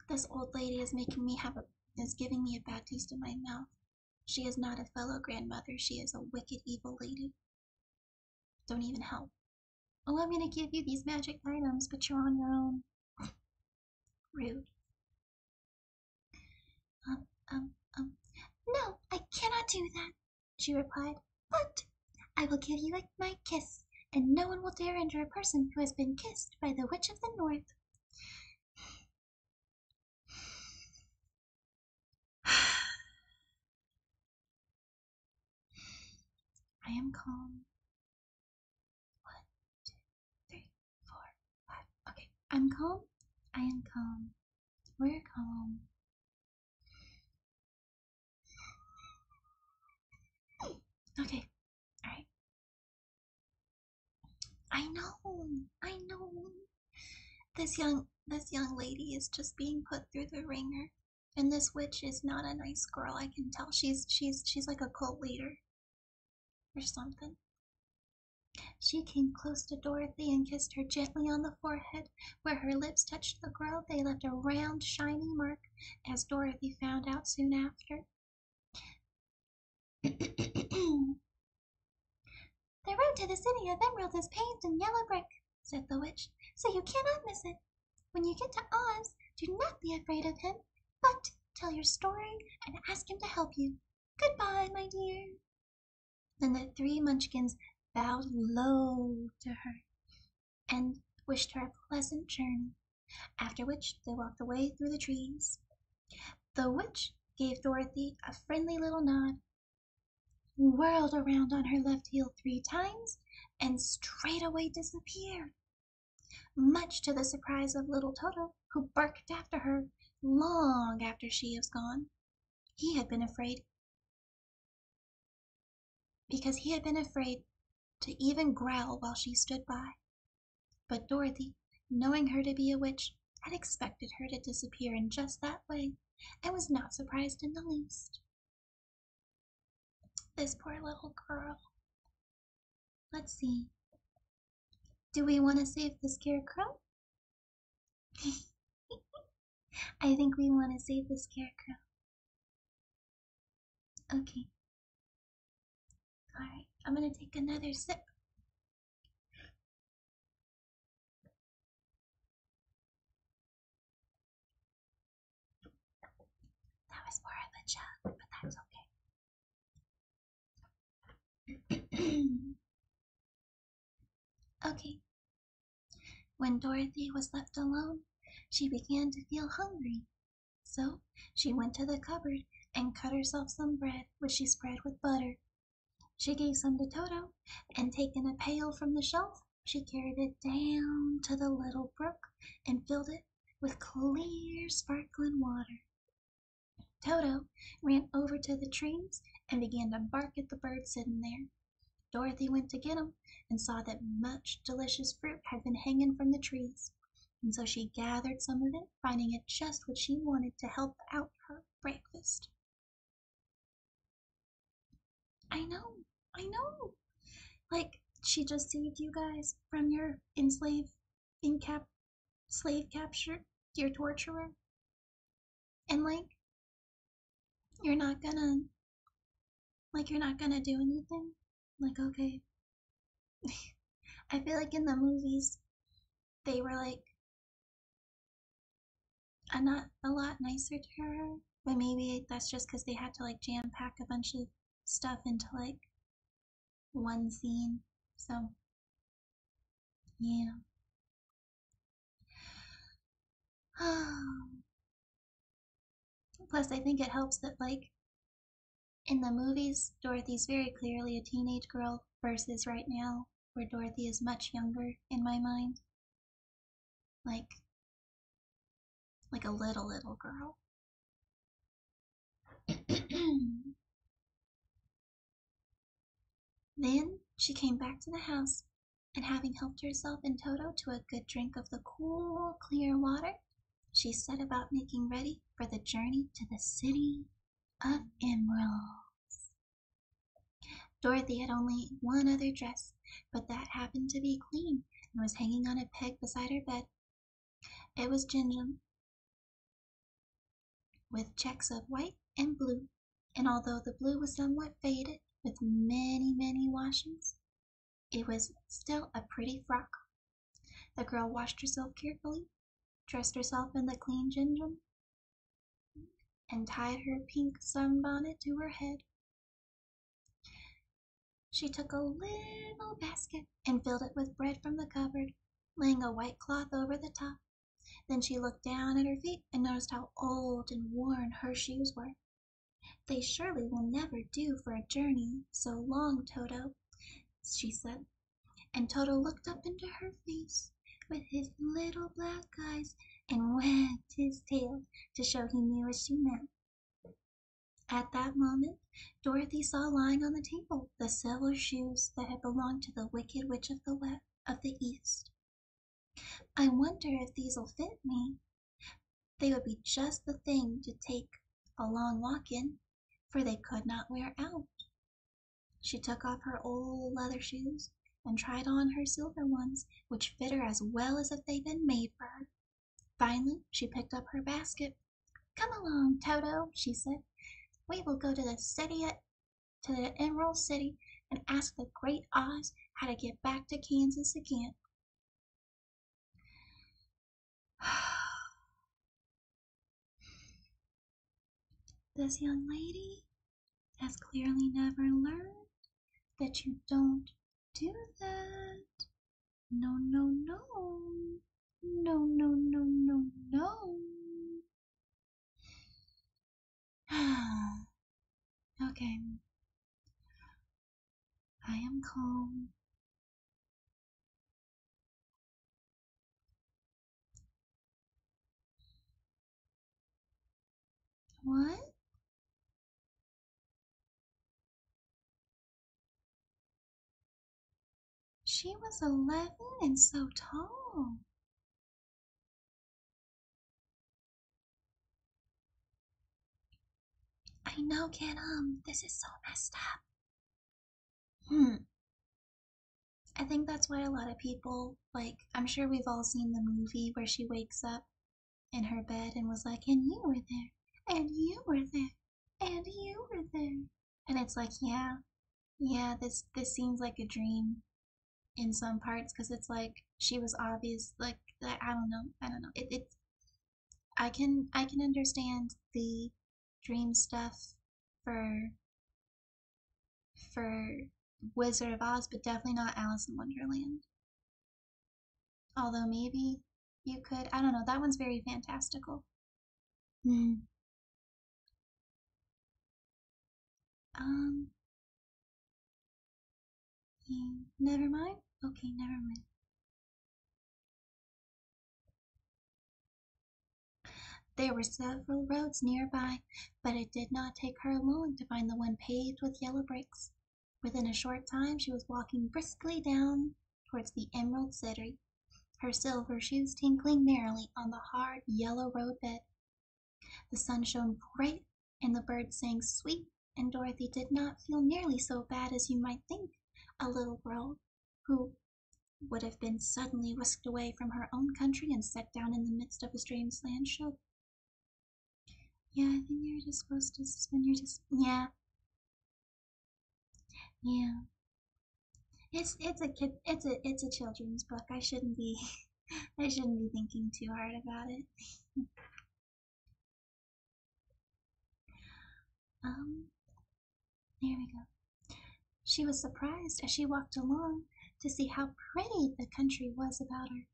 This old lady is giving me a bad taste in my mouth. She is not a fellow grandmother. She is a wicked, evil lady. Don't even help. "Oh, I'm going to give you these magic items, but you're on your own." Rude. "No, I cannot do that," she replied. "But I will give you my kiss, and no one will dare injure a person who has been kissed by the Witch of the North." I am calm. 1, 2, 3, 4, 5. Okay, I'm calm. I am calm. We're calm. Okay, alright. I know. This young lady is just being put through the ringer. And this witch is not a nice girl, I can tell. She's like a cult leader or something. She came close to Dorothy and kissed her gently on the forehead. Where her lips touched the girl, they left a round, shiny mark, as Dorothy found out soon after. "The road to the City of Emeralds is paved in yellow brick," said the witch, "so you cannot miss it. When you get to Oz, do not be afraid of him, but tell your story and ask him to help you. Goodbye, my dear." Then the three Munchkins bowed low to her and wished her a pleasant journey, after which they walked away through the trees. The witch gave Dorothy a friendly little nod, whirled around on her left heel 3 times, and straightway disappeared, much to the surprise of little Toto, who barked after her long after she was gone. He had been afraid because he had been afraid to even growl while she stood by. But Dorothy, knowing her to be a witch, had expected her to disappear in just that way, and was not surprised in the least. This poor little girl. Let's see. Do we want to save the scarecrow? I think we want to save the scarecrow. Okay. Alright, I'm gonna take another sip. That was more of a chug, but that's okay. Okay. When Dorothy was left alone, she began to feel hungry. So she went to the cupboard and cut herself some bread, which she spread with butter. She gave some to Toto, and taking a pail from the shelf, she carried it down to the little brook and filled it with clear, sparkling water. Toto ran over to the trees and began to bark at the birds sitting there. Dorothy went to get him and saw that much delicious fruit had been hanging from the trees, and so she gathered some of it, finding it just what she wanted to help out her breakfast. I know. Like, she just saved you guys from your slave capture, your torturer, and you're not gonna, you're not gonna do anything. Like, okay. I feel like in the movies, they were not a lot nicer to her, but maybe that's just because they had to jam pack a bunch of stuff into one scene. So, yeah. Plus, I think it helps that in the movies, Dorothy's very clearly a teenage girl versus right now, where Dorothy is much younger in my mind. Like a little girl. Then she came back to the house, and having helped herself and Toto to a good drink of the cool, clear water, she set about making ready for the journey to the city of emeralds. Dorothy had only one other dress, but that happened to be clean and was hanging on a peg beside her bed. It was gingham, with checks of white and blue, and although the blue was somewhat faded with many washings, it was still a pretty frock. The girl washed herself carefully, dressed herself in the clean gingham, and tied her pink sunbonnet to her head. She took a little basket and filled it with bread from the cupboard, laying a white cloth over the top. Then she looked down at her feet and noticed how old and worn her shoes were. "They surely will never do for a journey so long, Toto," she said, and Toto looked up into her face with his little black eyes and wagged his tail to show he knew what she meant. At that moment, Dorothy saw lying on the table the silver shoes that had belonged to the Wicked Witch of the East. "I wonder if these'll fit me. They would be just the thing to take a long walk in, for they could not wear out." She took off her old leather shoes and tried on her silver ones, which fit her as well as if they'd been made for her. Finally, she picked up her basket. "Come along, Toto," she said. "We will go to the Emerald City, and ask the Great Oz how to get back to Kansas again." This young lady has clearly never learned that you don't do that. No. Okay. I am calm. What? She was 11 and so tall. I know, kid, this is so messed up. I think that's why a lot of people, like, I'm sure we've all seen the movie where she wakes up in her bed and was like, and you were there, and you were there, and you were there. And it's like, yeah, this seems like a dream in some parts, because it's like she was obvious, like, I don't know. I can understand the dream stuff for Wizard of Oz, but definitely not Alice in Wonderland. Although maybe you could, I don't know, that one's very fantastical. Yeah, never mind? Okay, never mind. There were several roads nearby, but it did not take her long to find the one paved with yellow bricks. Within a short time she was walking briskly down towards the Emerald City, her silver shoes tinkling merrily on the hard yellow roadbed. The sun shone bright and the birds sang sweet, and Dorothy did not feel nearly so bad as you might think a little girl who would have been suddenly whisked away from her own country and set down in the midst of a strange land should. Yeah, I think you're just supposed to suspend your yeah. It's a children's book. I shouldn't be I shouldn't be thinking too hard about it. There we go. She was surprised as she walked along to see how pretty the country was about her.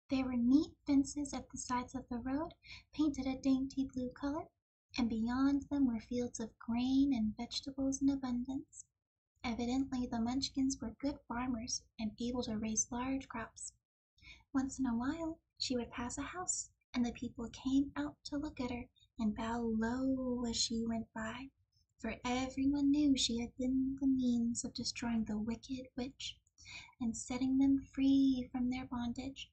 There were neat fences at the sides of the road, painted a dainty blue color, and beyond them were fields of grain and vegetables in abundance. Evidently, the Munchkins were good farmers and able to raise large crops. Once in a while, she would pass a house, and the people came out to look at her and bow low as she went by, for everyone knew she had been the means of destroying the wicked witch and setting them free from their bondage.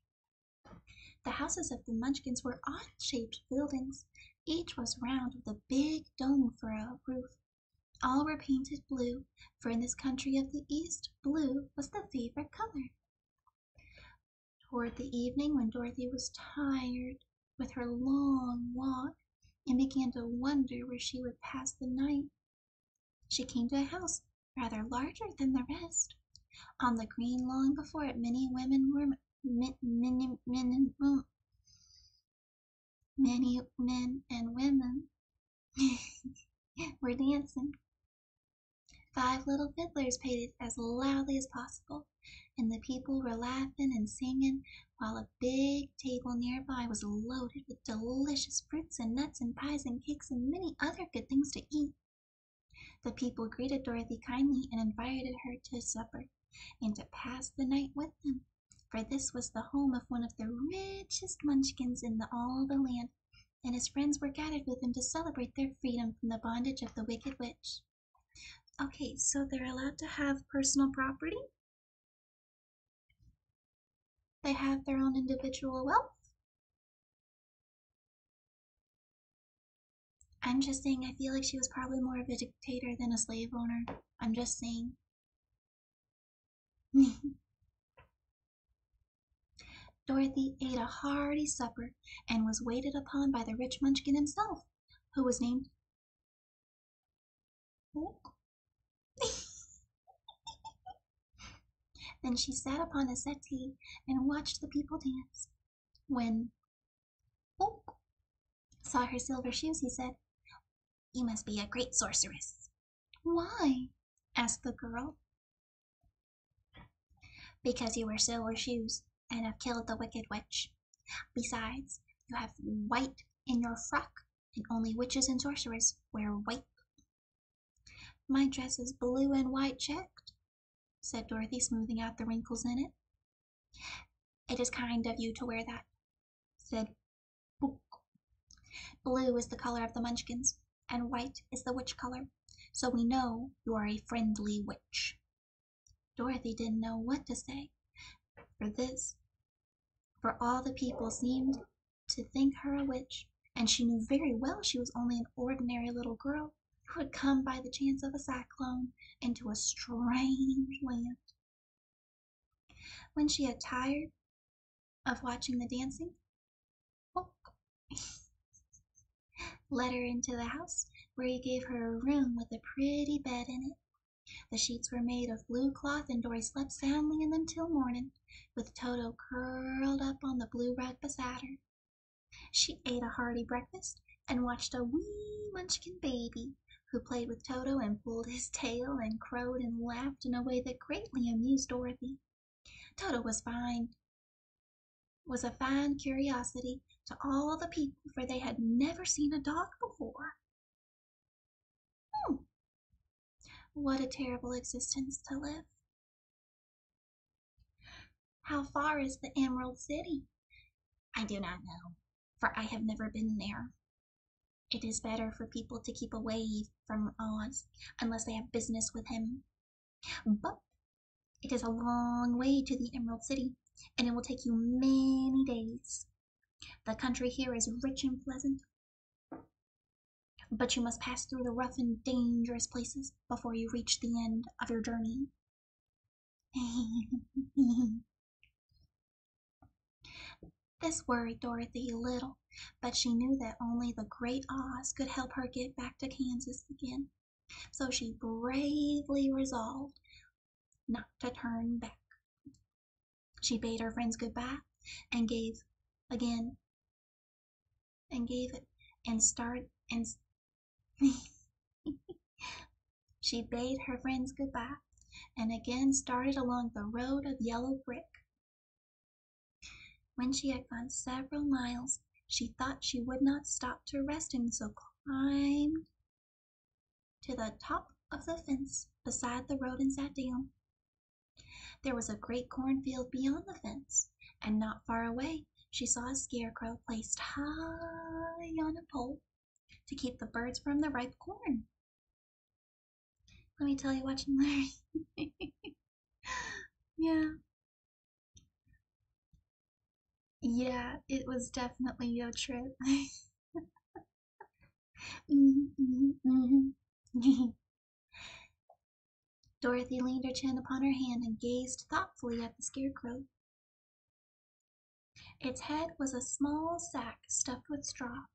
The houses of the Munchkins were odd-shaped buildings. Each was round with a big dome for a roof. All were painted blue, for in this country of the East, blue was the favorite color. Toward the evening, when Dorothy was tired with her long walk and began to wonder where she would pass the night, she came to a house rather larger than the rest. On the green lawn before it, many men and women were dancing. 5 little fiddlers played it as loudly as possible, and the people were laughing and singing, while a big table nearby was loaded with delicious fruits and nuts and pies and cakes and many other good things to eat. The people greeted Dorothy kindly and invited her to supper, and to pass the night with them, for this was the home of one of the richest Munchkins in all the land, and his friends were gathered with him to celebrate their freedom from the bondage of the wicked witch. Okay, so they're allowed to have personal property. They have their own individual wealth. I'm just saying, I feel like she was probably more of a dictator than a slave owner. I'm just saying. Dorothy ate a hearty supper and was waited upon by the rich Munchkin himself, who was named Oak. Then she sat upon a settee and watched the people dance. When Oak saw her silver shoes, he said, "You must be a great sorceress." "Why?" asked the girl. "Because you wear silver shoes and have killed the wicked witch. Besides, you have white in your frock, and only witches and sorcerers wear white." "My dress is blue and white checked," said Dorothy, smoothing out the wrinkles in it. "It is kind of you to wear that," said Book. "Blue is the color of the Munchkins, and white is the witch color, so we know you are a friendly witch." Dorothy didn't know what to say for this, for all the people seemed to think her a witch, and she knew very well she was only an ordinary little girl who had come by the chance of a cyclone into a strange land. When she had tired of watching the dancing, Polk led her into the house, where he gave her a room with a pretty bed in it. The sheets were made of blue cloth, and Dory slept soundly in them till morning, with Toto curled up on the blue rug beside her. She ate a hearty breakfast, and watched a wee munchkin baby, who played with Toto and pulled his tail and crowed and laughed in a way that greatly amused Dorothy. Toto was a fine curiosity to all the people, for they had never seen a dog before. What a terrible existence to live. How far is the Emerald City? I do not know, for I have never been there. It is better for people to keep away from Oz, unless they have business with him. But it is a long way to the Emerald City, and it will take you many days. The country here is rich and pleasant, but you must pass through the rough and dangerous places before you reach the end of your journey. This worried Dorothy a little, but she knew that only the great Oz could help her get back to Kansas again, so she bravely resolved not to turn back. She bade her friends goodbye and she bade her friends goodbye and again started along the road of yellow brick. When she had gone several miles, she thought she would not stop to rest, and so climbed to the top of the fence beside the road and sat down. There was a great cornfield beyond the fence, and not far away she saw a scarecrow placed high on a pole to keep the birds from the ripe corn. Let me tell you what you learned. Yeah, it was definitely a trip. Dorothy leaned her chin upon her hand and gazed thoughtfully at the scarecrow. Its head was a small sack stuffed with straw,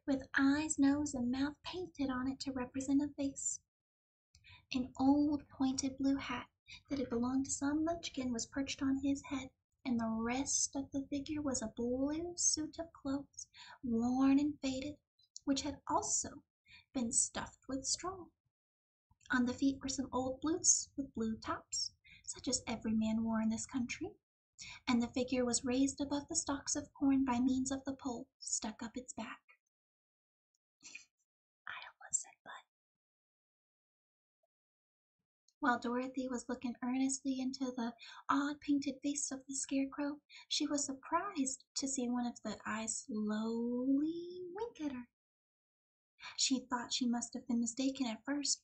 with eyes, nose, and mouth painted on it to represent a face. An old pointed blue hat that had belonged to some munchkin was perched on his head, and the rest of the figure was a blue suit of clothes, worn and faded, which had also been stuffed with straw. On the feet were some old boots with blue tops, such as every man wore in this country, and the figure was raised above the stalks of corn by means of the pole stuck up its back. I almost said butt. While Dorothy was looking earnestly into the odd painted face of the scarecrow, she was surprised to see one of the eyes slowly wink at her. She thought she must have been mistaken at first,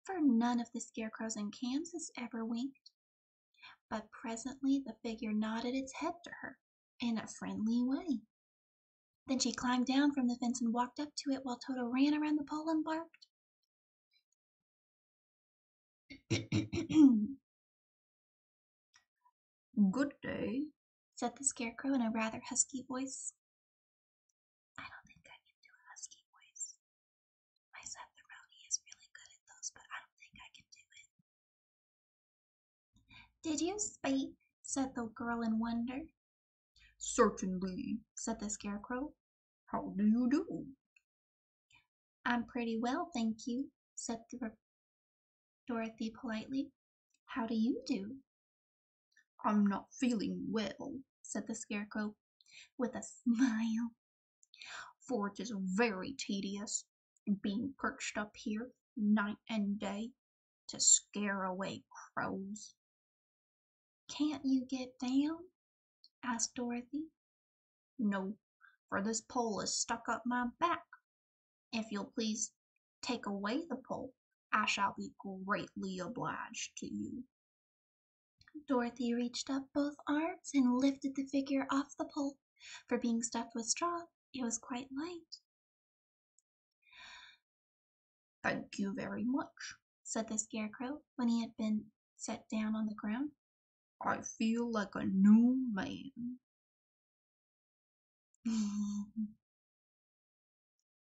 for none of the scarecrows in Kansas ever winked. But presently the figure nodded its head to her in a friendly way. Then she climbed down from the fence and walked up to it while Toto ran around the pole and barked. Good day, said the scarecrow in a rather husky voice. I don't think I can do a husky voice. My Seth-the-Roni is really good at those, but I don't think I can do it. Did you speak? Said the girl in wonder. Certainly, said the scarecrow. How do you do? I'm pretty well, thank you, said Dorothy politely. How do you do? I'm not feeling well, said the scarecrow with a smile, for it is very tedious being perched up here night and day to scare away crows. Can't you get down? Asked Dorothy. No, for this pole is stuck up my back. If you'll please take away the pole, I shall be greatly obliged to you. Dorothy reached up both arms and lifted the figure off the pole. For being stuffed with straw, it was quite light. "Thank you very much," said the Scarecrow when he had been set down on the ground. "I feel like a new man."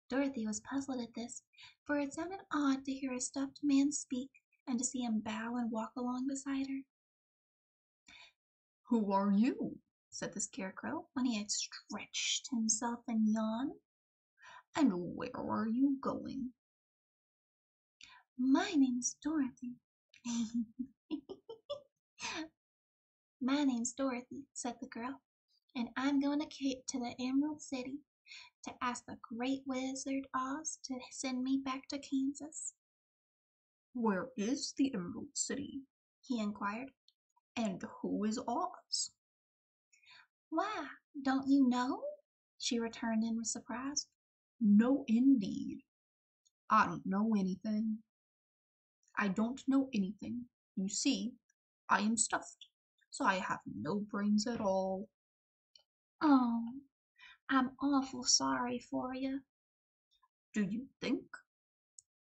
Dorothy was puzzled at this, for it sounded odd to hear a stuffed man speak and to see him bow and walk along beside her. "Who are you?" said the Scarecrow when he had stretched himself and yawned. "And where are you going?" "My name's Dorothy." "My name's Dorothy," said the girl, "and I'm going to the Emerald City to ask the Great Wizard Oz to send me back to Kansas." "Where is the Emerald City?" he inquired. "And who is Oz?" "Why, don't you know?" she returned in surprise. "No, indeed. I don't know anything. I don't know anything. You see, I am stuffed, so I have no brains at all." "Oh, I'm awful sorry for you." "Do you think,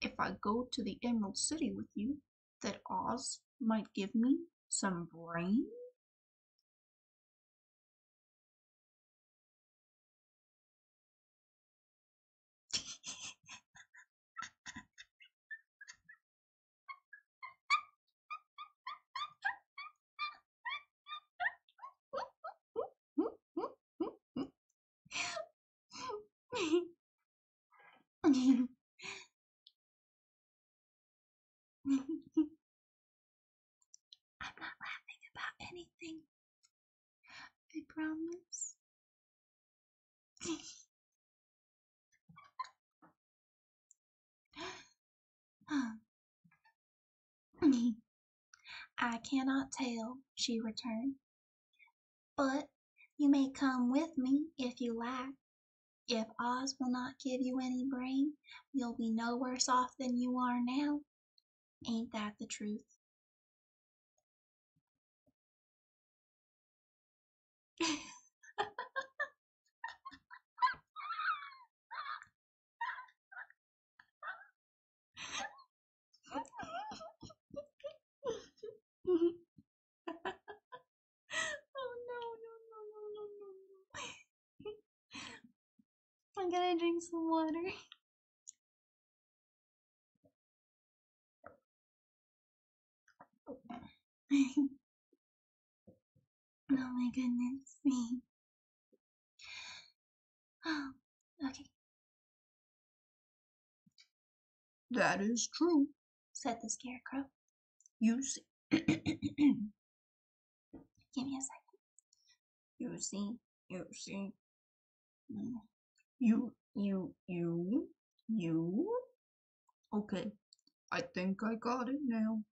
if I go to the Emerald City with you, that Oz might give me some brains?" "I'm not laughing about anything, I promise." "I cannot tell," she returned, "but you may come with me if you like. If Oz will not give you any brain, you'll be no worse off than you are now. Ain't that the truth?" Oh no. I'm gonna drink some water. Oh my goodness. Oh, okay. "That is true," said the Scarecrow. "You see." Give me a second. You see. You. Okay, I think I got it now.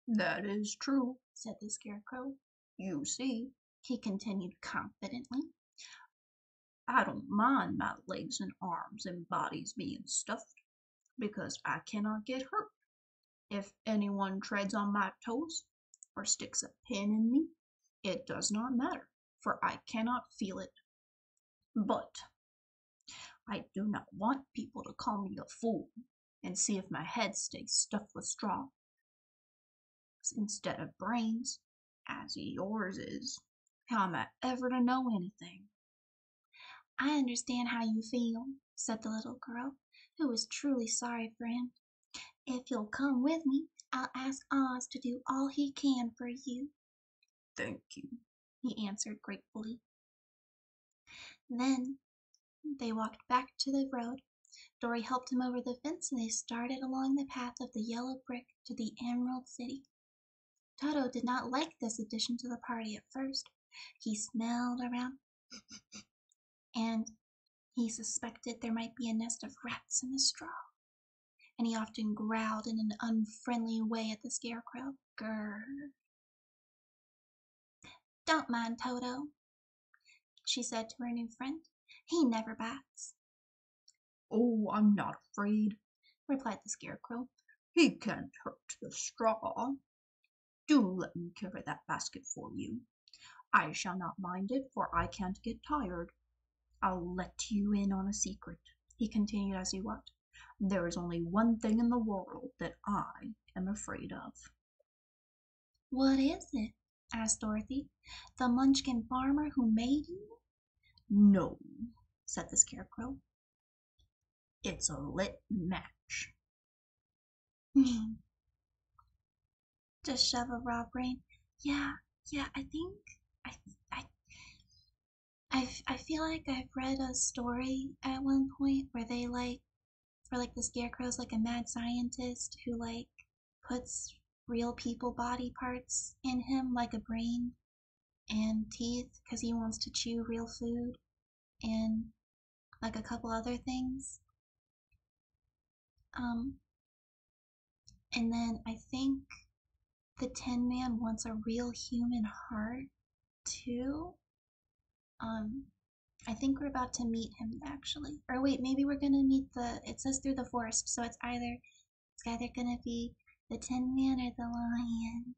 "That is true," said the Scarecrow. "You see," he continued confidently, "I don't mind my legs and arms and bodies being stuffed, because I cannot get hurt. If anyone treads on my toes or sticks a pin in me, it does not matter, for I cannot feel it. But I do not want people to call me a fool and see if my head stays stuffed with straw instead of brains, as yours is. How am I ever to know anything?" "I understand how you feel," said the little girl, who was truly sorry for him. "If you'll come with me, I'll ask Oz to do all he can for you." "Thank you," he answered gratefully. Then they walked back to the road. Dory helped him over the fence, and they started along the path of the yellow brick to the Emerald City. Toto did not like this addition to the party at first. He smelled around, and he suspected there might be a nest of rats in the straw, and he often growled in an unfriendly way at the Scarecrow. Grrr. "Don't mind Toto," she said to her new friend. "He never bites." "Oh, I'm not afraid," replied the Scarecrow. He can't hurt the straw. Do let me carry that basket for you. I shall not mind it, for I can't get tired. I'll let you in on a secret, he continued as he walked. There is only one thing in the world that I am afraid of. What is it? Asked Dorothy. The Munchkin farmer who made you? No, said the Scarecrow. It's a lit match. Just shove a raw brain. Yeah, I think I feel like I've read a story at one point where they where the Scarecrow's like a mad scientist who puts real people body parts in him, like a brain and teeth, because he wants to chew real food and like a couple other things. And then I think the Tin Man wants a real human heart too. I think we're about to meet him actually. Or wait, maybe we're gonna meet it says through the forest, so it's either gonna be the Tin Man or the Lion.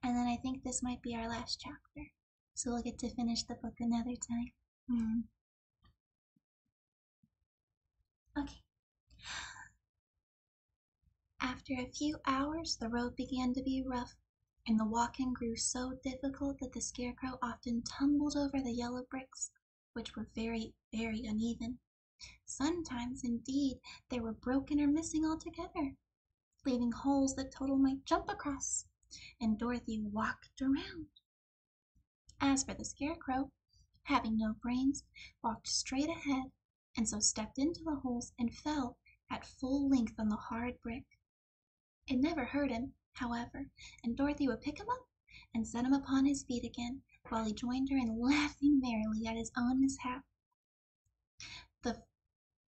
And then I think this might be our last chapter. So we'll get to finish the book another time. Okay. After a few hours, the road began to be rough, and the walking grew so difficult that the Scarecrow often tumbled over the yellow bricks, which were very, very uneven. Sometimes, indeed, they were broken or missing altogether, leaving holes that Toto might jump across, and Dorothy walked around. As for the Scarecrow, having no brains, walked straight ahead, and so stepped into the holes and fell at full length on the hard brick. It never hurt him, however, and Dorothy would pick him up and set him upon his feet again, while he joined her in laughing merrily at his own mishap. The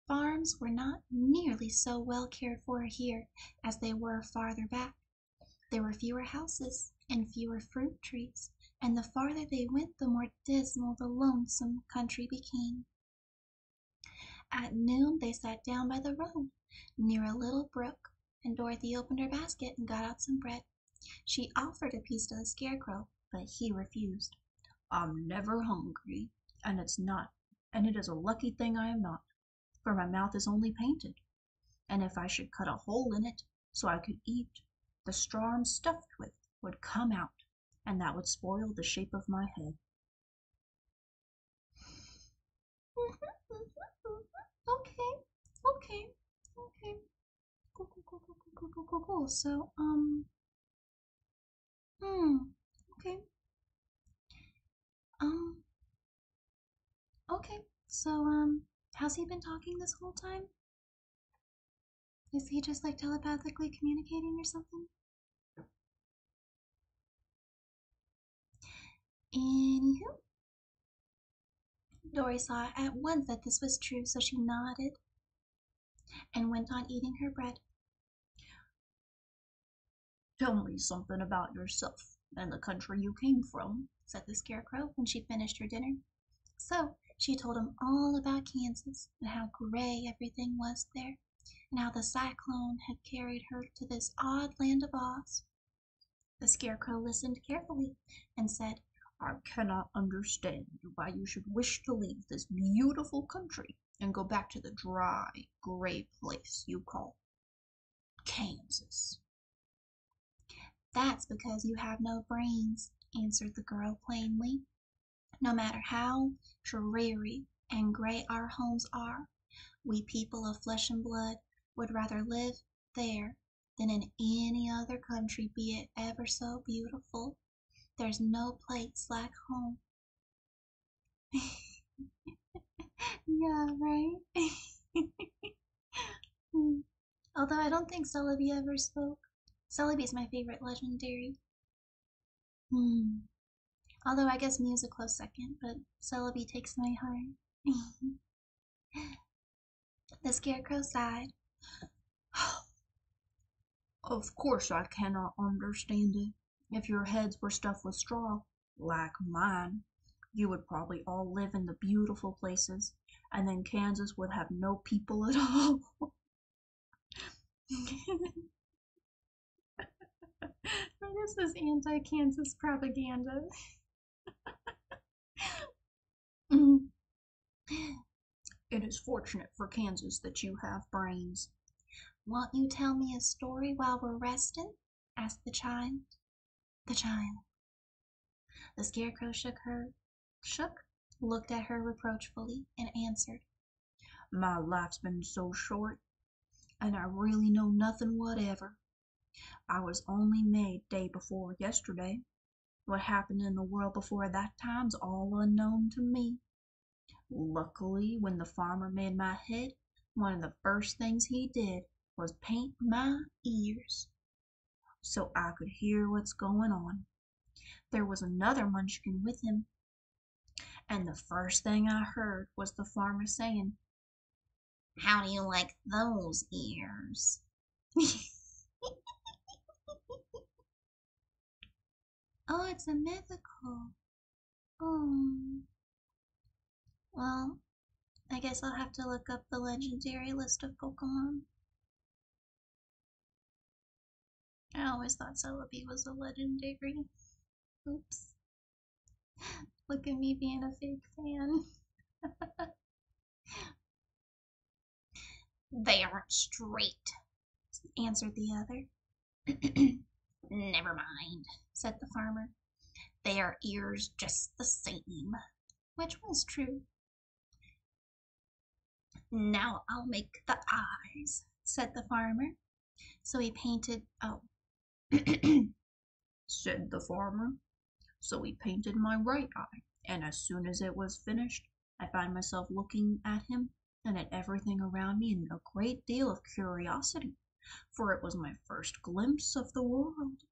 farms were not nearly so well cared for here as they were farther back. There were fewer houses and fewer fruit trees, and the farther they went, the more dismal the lonesome country became. At noon they sat down by the road, near a little brook, and Dorothy opened her basket and got out some bread. She offered a piece to the Scarecrow, but he refused. I'm never hungry, and it is a lucky thing I am not, for my mouth is only painted, and if I should cut a hole in it so I could eat, the straw I'm stuffed with would come out, and that would spoil the shape of my head. Okay. Cool. So, okay. Okay. So, how's he been talking this whole time? Is he just like telepathically communicating or something? Anywho, Dory saw at once that this was true, so she nodded and went on eating her bread. Tell me something about yourself and the country you came from, said the Scarecrow when she finished her dinner. So she told him all about Kansas and how gray everything was there, and how the cyclone had carried her to this odd land of Oz. The Scarecrow listened carefully and said, I cannot understand why you should wish to leave this beautiful country and go back to the dry, gray place you call Kansas. That's because you have no brains, answered the girl plainly. No matter how dreary and gray our homes are, we people of flesh and blood would rather live there than in any other country, be it ever so beautiful. There's no place like home. Yeah, right? Although I don't think Celebi ever spoke. Celebi's my favorite legendary. Although I guess Mew's a close second, but Celebi takes my heart. The Scarecrow sighed. Of course I cannot understand it. If your heads were stuffed with straw, like mine, you would probably all live in the beautiful places, and then Kansas would have no people at all. this is anti-Kansas propaganda. It is fortunate for Kansas that you have brains. Won't you tell me a story while we're resting? Asked the child. The child. The Scarecrow shook, looked at her reproachfully, and answered, My life's been so short, and I really know nothing whatever. I was only made day before yesterday. What happened in the world before that time's all unknown to me. Luckily, when the farmer made my head, one of the first things he did was paint my ears so I could hear what's going on. There was another munchkin with him, and the first thing I heard was the farmer saying, How do you like those ears? Oh, it's a mythical. Oh. Well, I guess I'll have to look up the legendary list of Pokemon. I always thought Celebi was a legendary. Oops. Look at me being a fake fan. They aren't straight, answered the other. Never mind, said the farmer. Their ears just the same, which was true. Now I'll make the eyes, said the farmer. So he painted, said the farmer. So he painted my right eye, and as soon as it was finished, I found myself looking at him and at everything around me in a great deal of curiosity, for it was my first glimpse of the world.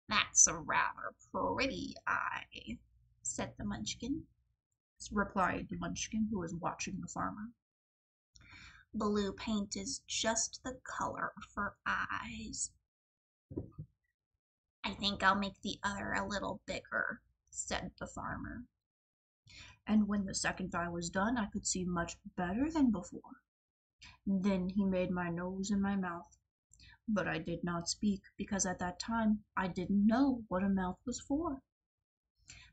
That's a rather pretty eye, said the munchkin. Replied the munchkin who was watching the farmer. Blue paint is just the color for eyes. I think I'll make the other a little bigger, said the farmer. And when the second eye was done, I could see much better than before. Then he made my nose and my mouth. But I did not speak, because at that time I didn't know what a mouth was for.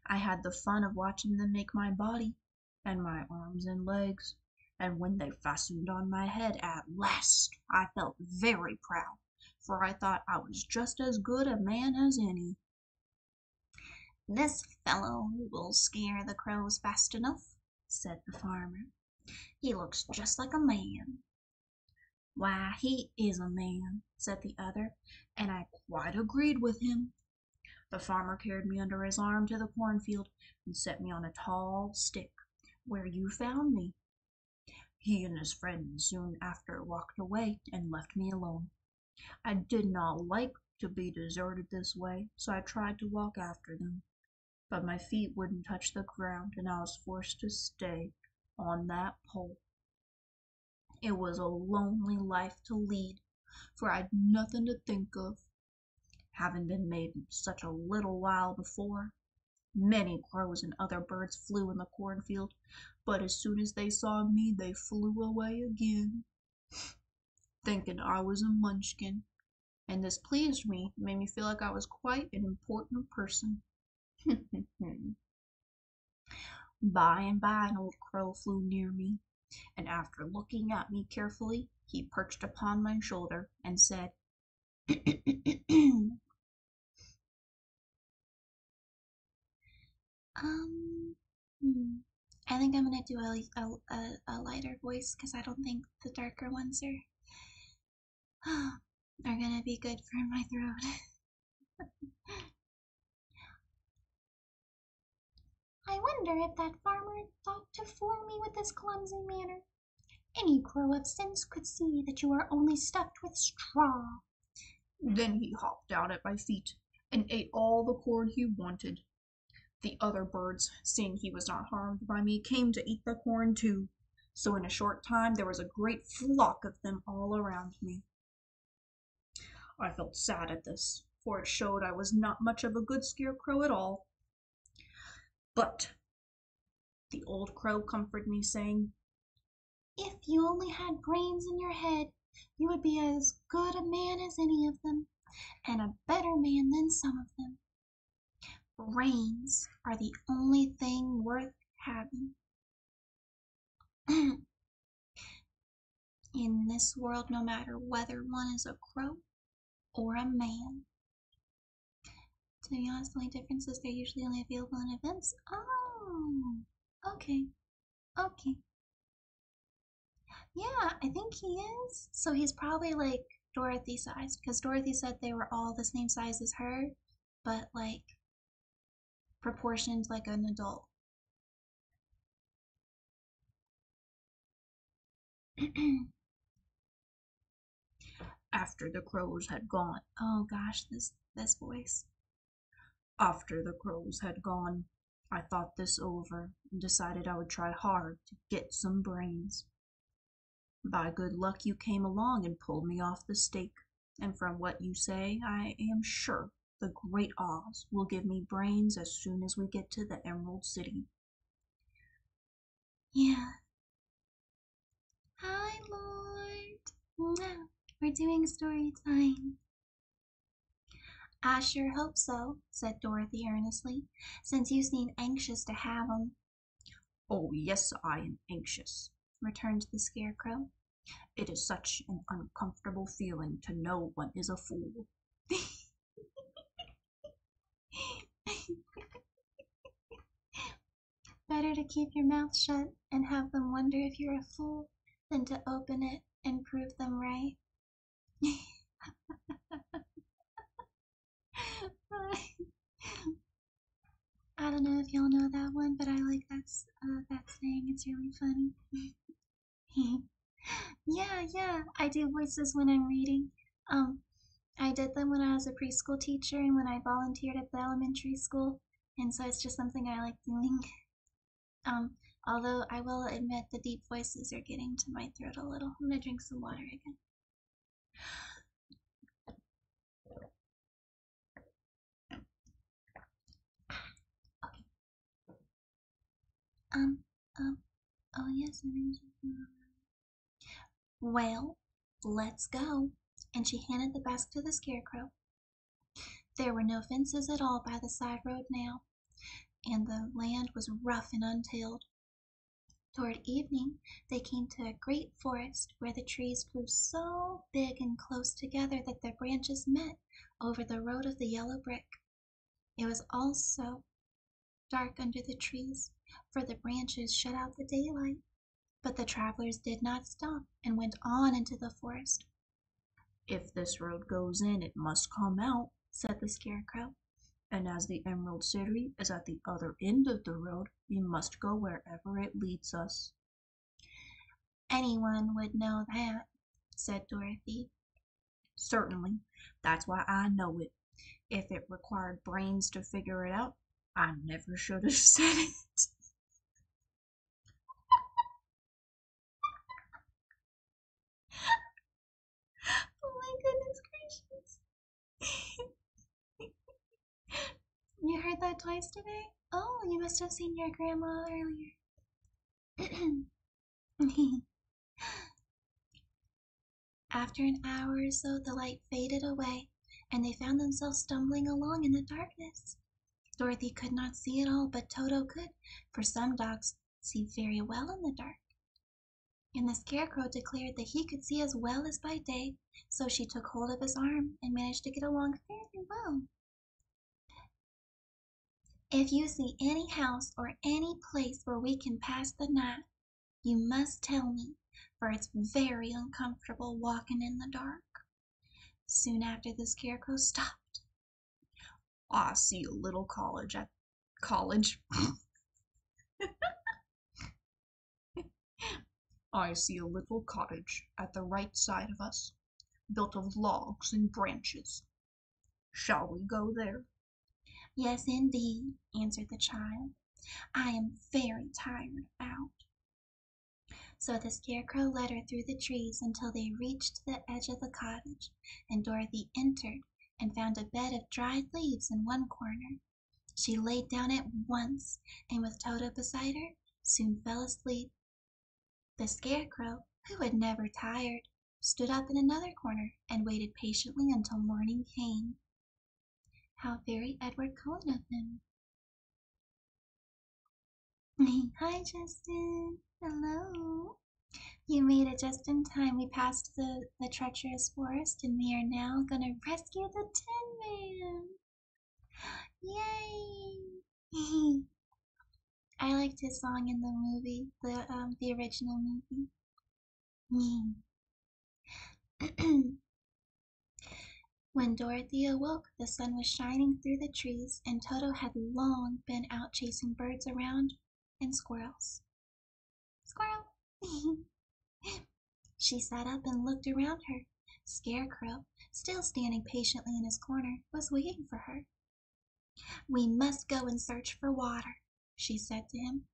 I had the fun of watching them make my body, and my arms and legs, and when they fastened on my head at last, I felt very proud, for I thought I was just as good a man as any. This fellow will scare the crows fast enough, said the farmer. He looks just like a man. Why, he is a man, said the other, and I quite agreed with him. The farmer carried me under his arm to the cornfield and set me on a tall stick, where you found me. He and his friend soon after walked away and left me alone. I did not like to be deserted this way, so I tried to walk after them. But my feet wouldn't touch the ground, and I was forced to stay on that pole. It was a lonely life to lead, for I'd nothing to think of. Having been made such a little while before, many crows and other birds flew in the cornfield, but as soon as they saw me, they flew away again, thinking I was a munchkin, and this pleased me, made me feel like I was quite an important person. By and by, an old crow flew near me, and after looking at me carefully, he perched upon my shoulder and said, I think I'm gonna do a lighter voice because I don't think the darker ones are gonna be good for my throat. I wonder if that farmer thought to fool me with this clumsy manner. Any crow of sense could see that you are only stuffed with straw. Then he hopped down at my feet and ate all the corn he wanted. The other birds, seeing he was not harmed by me, came to eat the corn too, so in a short time there was a great flock of them all around me. I felt sad at this, for it showed I was not much of a good scarecrow at all. But the old crow comforted me, saying, If you only had brains in your head, you would be as good a man as any of them, and a better man than some of them. Brains are the only thing worth having. In this world, no matter whether one is a crow or a man. To be honest, the only difference is they're usually only available in events. Oh, okay. Okay. Yeah, I think he is. So he's probably like Dorothy size, because Dorothy said they were all the same size as her, but like proportioned like an adult. After the crows had gone. Oh gosh, this voice. After the crows had gone, I thought this over and decided I would try hard to get some brains. By good luck you came along and pulled me off the stake, and from what you say, I am sure the Great Oz will give me brains as soon as we get to the Emerald City. Yeah. Hi, Lord. Mwah. We're doing story time. I sure hope so, said Dorothy earnestly, since you seem anxious to have 'em. Oh, yes, I am anxious, returned the Scarecrow. It is such an uncomfortable feeling to know one is a fool. Better to keep your mouth shut and have them wonder if you're a fool than to open it and prove them right. I don't know if y'all know that one, but I like that saying. It's really funny. Yeah, I do voices when I'm reading. I did them when I was a preschool teacher and when I volunteered at the elementary school, and so it's just something I like doing. Although I will admit the deep voices are getting to my throat a little. I'm gonna drink some water again. Okay. Oh yes, well, let's go. And she handed the basket to the Scarecrow. There were no fences at all by the side road now, and the land was rough and untilled. Toward evening, they came to a great forest where the trees grew so big and close together that their branches met over the road of the yellow brick. It was also dark under the trees, for the branches shut out the daylight. But the travelers did not stop and went on into the forest. If this road goes in, it must come out, said the Scarecrow. And as the Emerald City is at the other end of the road, we must go wherever it leads us. Anyone would know that, said Dorothy. Certainly, that's why I know it. If it required brains to figure it out, I never should have said it. Oh my goodness gracious. You heard that twice today? Oh, you must have seen your grandma earlier. After an hour or so, the light faded away, and they found themselves stumbling along in the darkness. Dorothy could not see at all, but Toto could, for some dogs see very well in the dark. And the Scarecrow declared that he could see as well as by day, so she took hold of his arm and managed to get along fairly well. If you see any house or any place where we can pass the night, you must tell me, for it's very uncomfortable walking in the dark. Soon after, the Scarecrow stopped. I see a little college at college. I see a little cottage at the right side of us, built of logs and branches. Shall we go there? Yes, indeed, answered the child. I am very tired out. So the Scarecrow led her through the trees until they reached the edge of the cottage, and Dorothy entered and found a bed of dried leaves in one corner. She laid down at once, and with Toto beside her, soon fell asleep. The Scarecrow, who had never tired, stood up in another corner and waited patiently until morning came. How very Edward Cullen of him. Hi, Justin. Hello. You made it just in time. We passed the treacherous forest and we are now gonna rescue the Tin Man. Yay! I liked his song in the movie, the original movie. When Dorothy awoke, the sun was shining through the trees, and Toto had long been out chasing birds around and squirrels. Squirrel! She sat up and looked around her. Scarecrow, still standing patiently in his corner, was waiting for her. We must go and search for water, she said to him.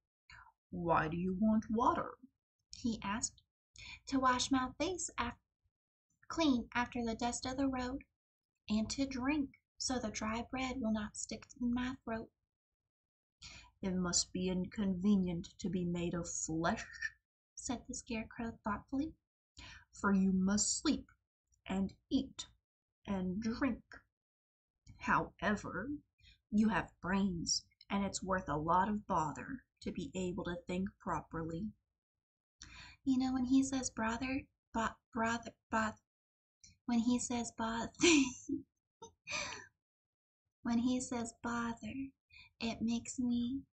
Why do you want water? He asked. To wash my face clean after the dust of the road, and to drink, so the dry bread will not stick in my throat. It must be inconvenient to be made of flesh, said the Scarecrow thoughtfully, for you must sleep and eat and drink. However, you have brains, and it's worth a lot of bother to be able to think properly. You know, when he says brother, when he says bother, it makes me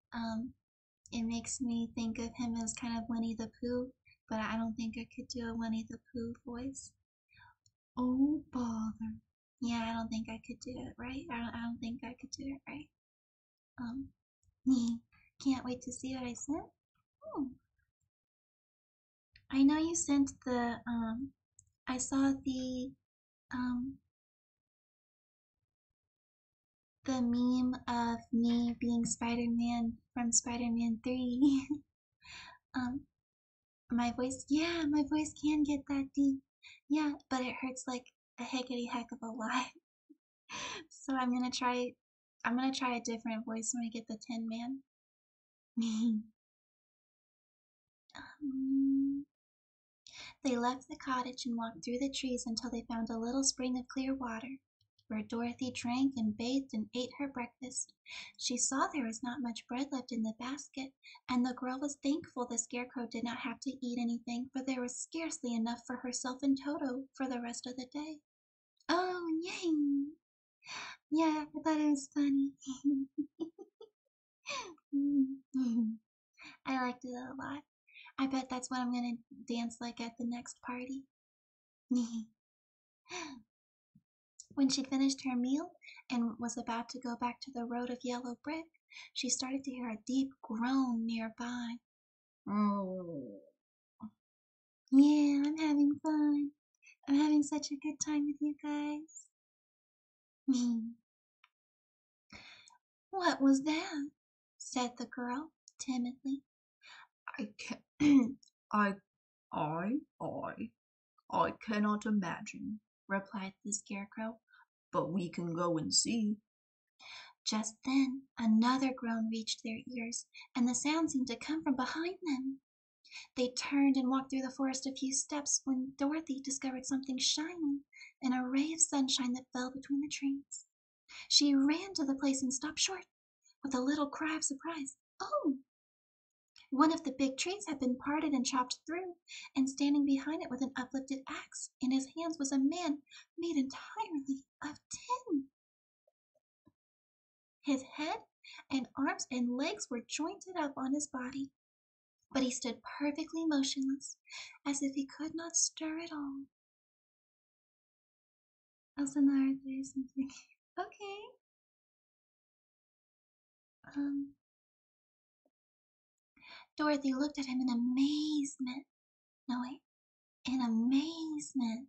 think of him as kind of Winnie the Pooh, but I don't think I could do a Winnie the Pooh voice. Oh, bother. Yeah, I don't think I could do it right. I don't think I could do it right. Can't wait to see what I sent. I know you sent the, I saw the meme of me being Spider-Man from Spider-Man 3. My voice can get that deep. Yeah, but it hurts like a heckity heck of a lot. So I'm gonna try a different voice when I get the Tin Man. They left the cottage and walked through the trees until they found a little spring of clear water, where Dorothy drank and bathed and ate her breakfast. She saw there was not much bread left in the basket, and the girl was thankful the Scarecrow did not have to eat anything, for there was scarcely enough for herself and Toto for the rest of the day. Oh, yay! Yeah, I thought it was funny. I liked it a lot. I bet that's what I'm gonna dance like at the next party. When she'd finished her meal and was about to go back to the road of yellow brick, she started to hear a deep groan nearby. Oh. Yeah, I'm having fun. I'm having such a good time with you guys. What was that? Said the girl timidly. I cannot imagine, replied the Scarecrow, but we can go and see. Just then, another groan reached their ears, and the sound seemed to come from behind them. They turned and walked through the forest a few steps when Dorothy discovered something shiny, an array of sunshine that fell between the trees. She ran to the place and stopped short, with a little cry of surprise. Oh! One of the big trees had been parted and chopped through, and standing behind it with an uplifted axe in his hands was a man made entirely of tin. His head and arms and legs were jointed up on his body, but he stood perfectly motionless, as if he could not stir at all. Elsinore, there's something. Okay. Dorothy looked at him in amazement. No, wait. In amazement.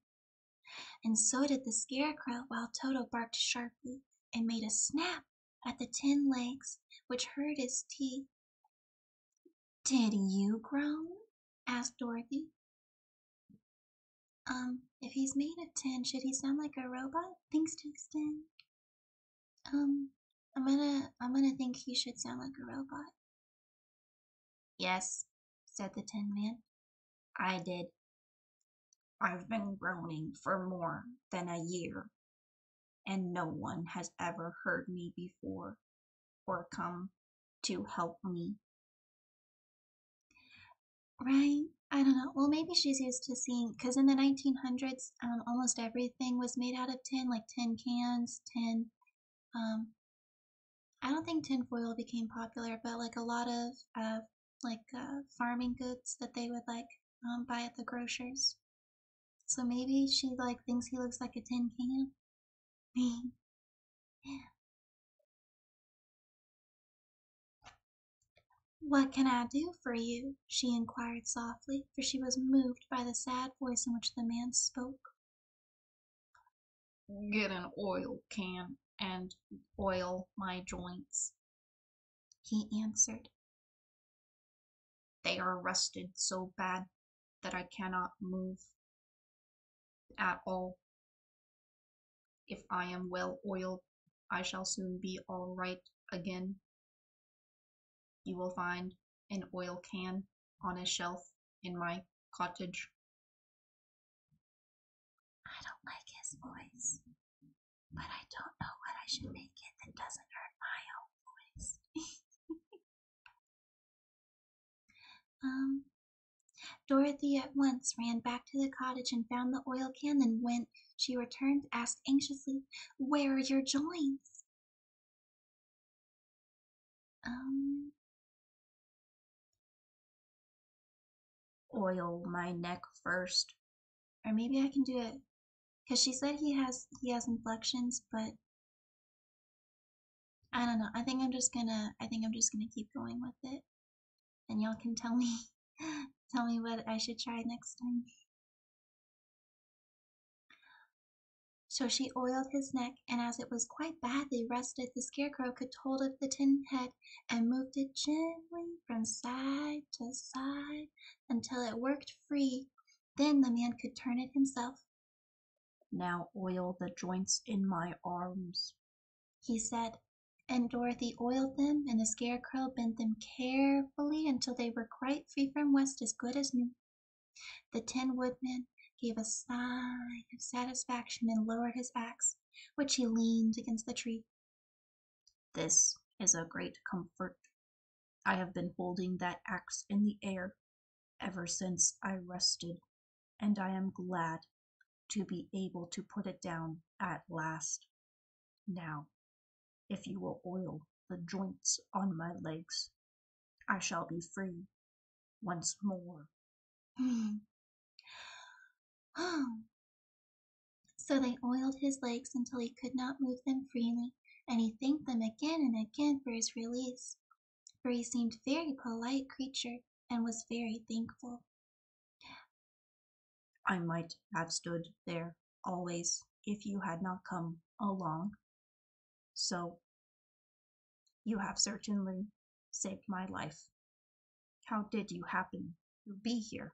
And so did the Scarecrow, while Toto barked sharply and made a snap at the tin legs, which hurt his teeth. Did you groan? Asked Dorothy. If he's made of tin, should he sound like a robot? Thanks, Justin. I'm gonna think he should sound like a robot. Yes, said the Tin Man. I did. I've been groaning for more than a year, and no one has ever heard me before or come to help me. Right? I don't know. Well, maybe she's used to seeing, because in the 1900s, almost everything was made out of tin, like tin cans, tin. I don't think tin foil became popular, but like a lot of farming goods that they would buy at the grocers. So maybe she thinks he looks like a tin can. What can I do for you? She inquired softly, for she was moved by the sad voice in which the man spoke. Get an oil can and oil my joints, he answered. They are rusted so bad that I cannot move at all. If I am well oiled, I shall soon be all right again. You will find an oil can on a shelf in my cottage. I don't like his voice, but I don't know what I should make it that doesn't hurt my own voice. Dorothy at once ran back to the cottage and found the oil can, and when she returned, asked anxiously, "Where are your joints?" Oil my neck first. Or maybe I can do it, because she said he has inflections, but I don't know. I think I'm just gonna keep going with it, and y'all can tell me what I should try next time. So she oiled his neck, and as it was quite badly rusted, the Scarecrow could hold up the tin head and moved it gently from side to side until it worked free. Then the man could turn it himself. Now oil the joints in my arms, he said, and Dorothy oiled them, and the Scarecrow bent them carefully until they were quite free from rust, as good as new. The Tin Woodman gave a sigh of satisfaction and lowered his axe, which he leaned against the tree. This is a great comfort. I have been holding that axe in the air ever since I rested, and I am glad to be able to put it down at last. Now, if you will oil the joints on my legs, I shall be free once more. So they oiled his legs until he could not move them freely, and he thanked them again and again for his release, for he seemed a very polite creature and was very thankful. I might have stood there always if you had not come along. So, you have certainly saved my life. How did you happen to be here?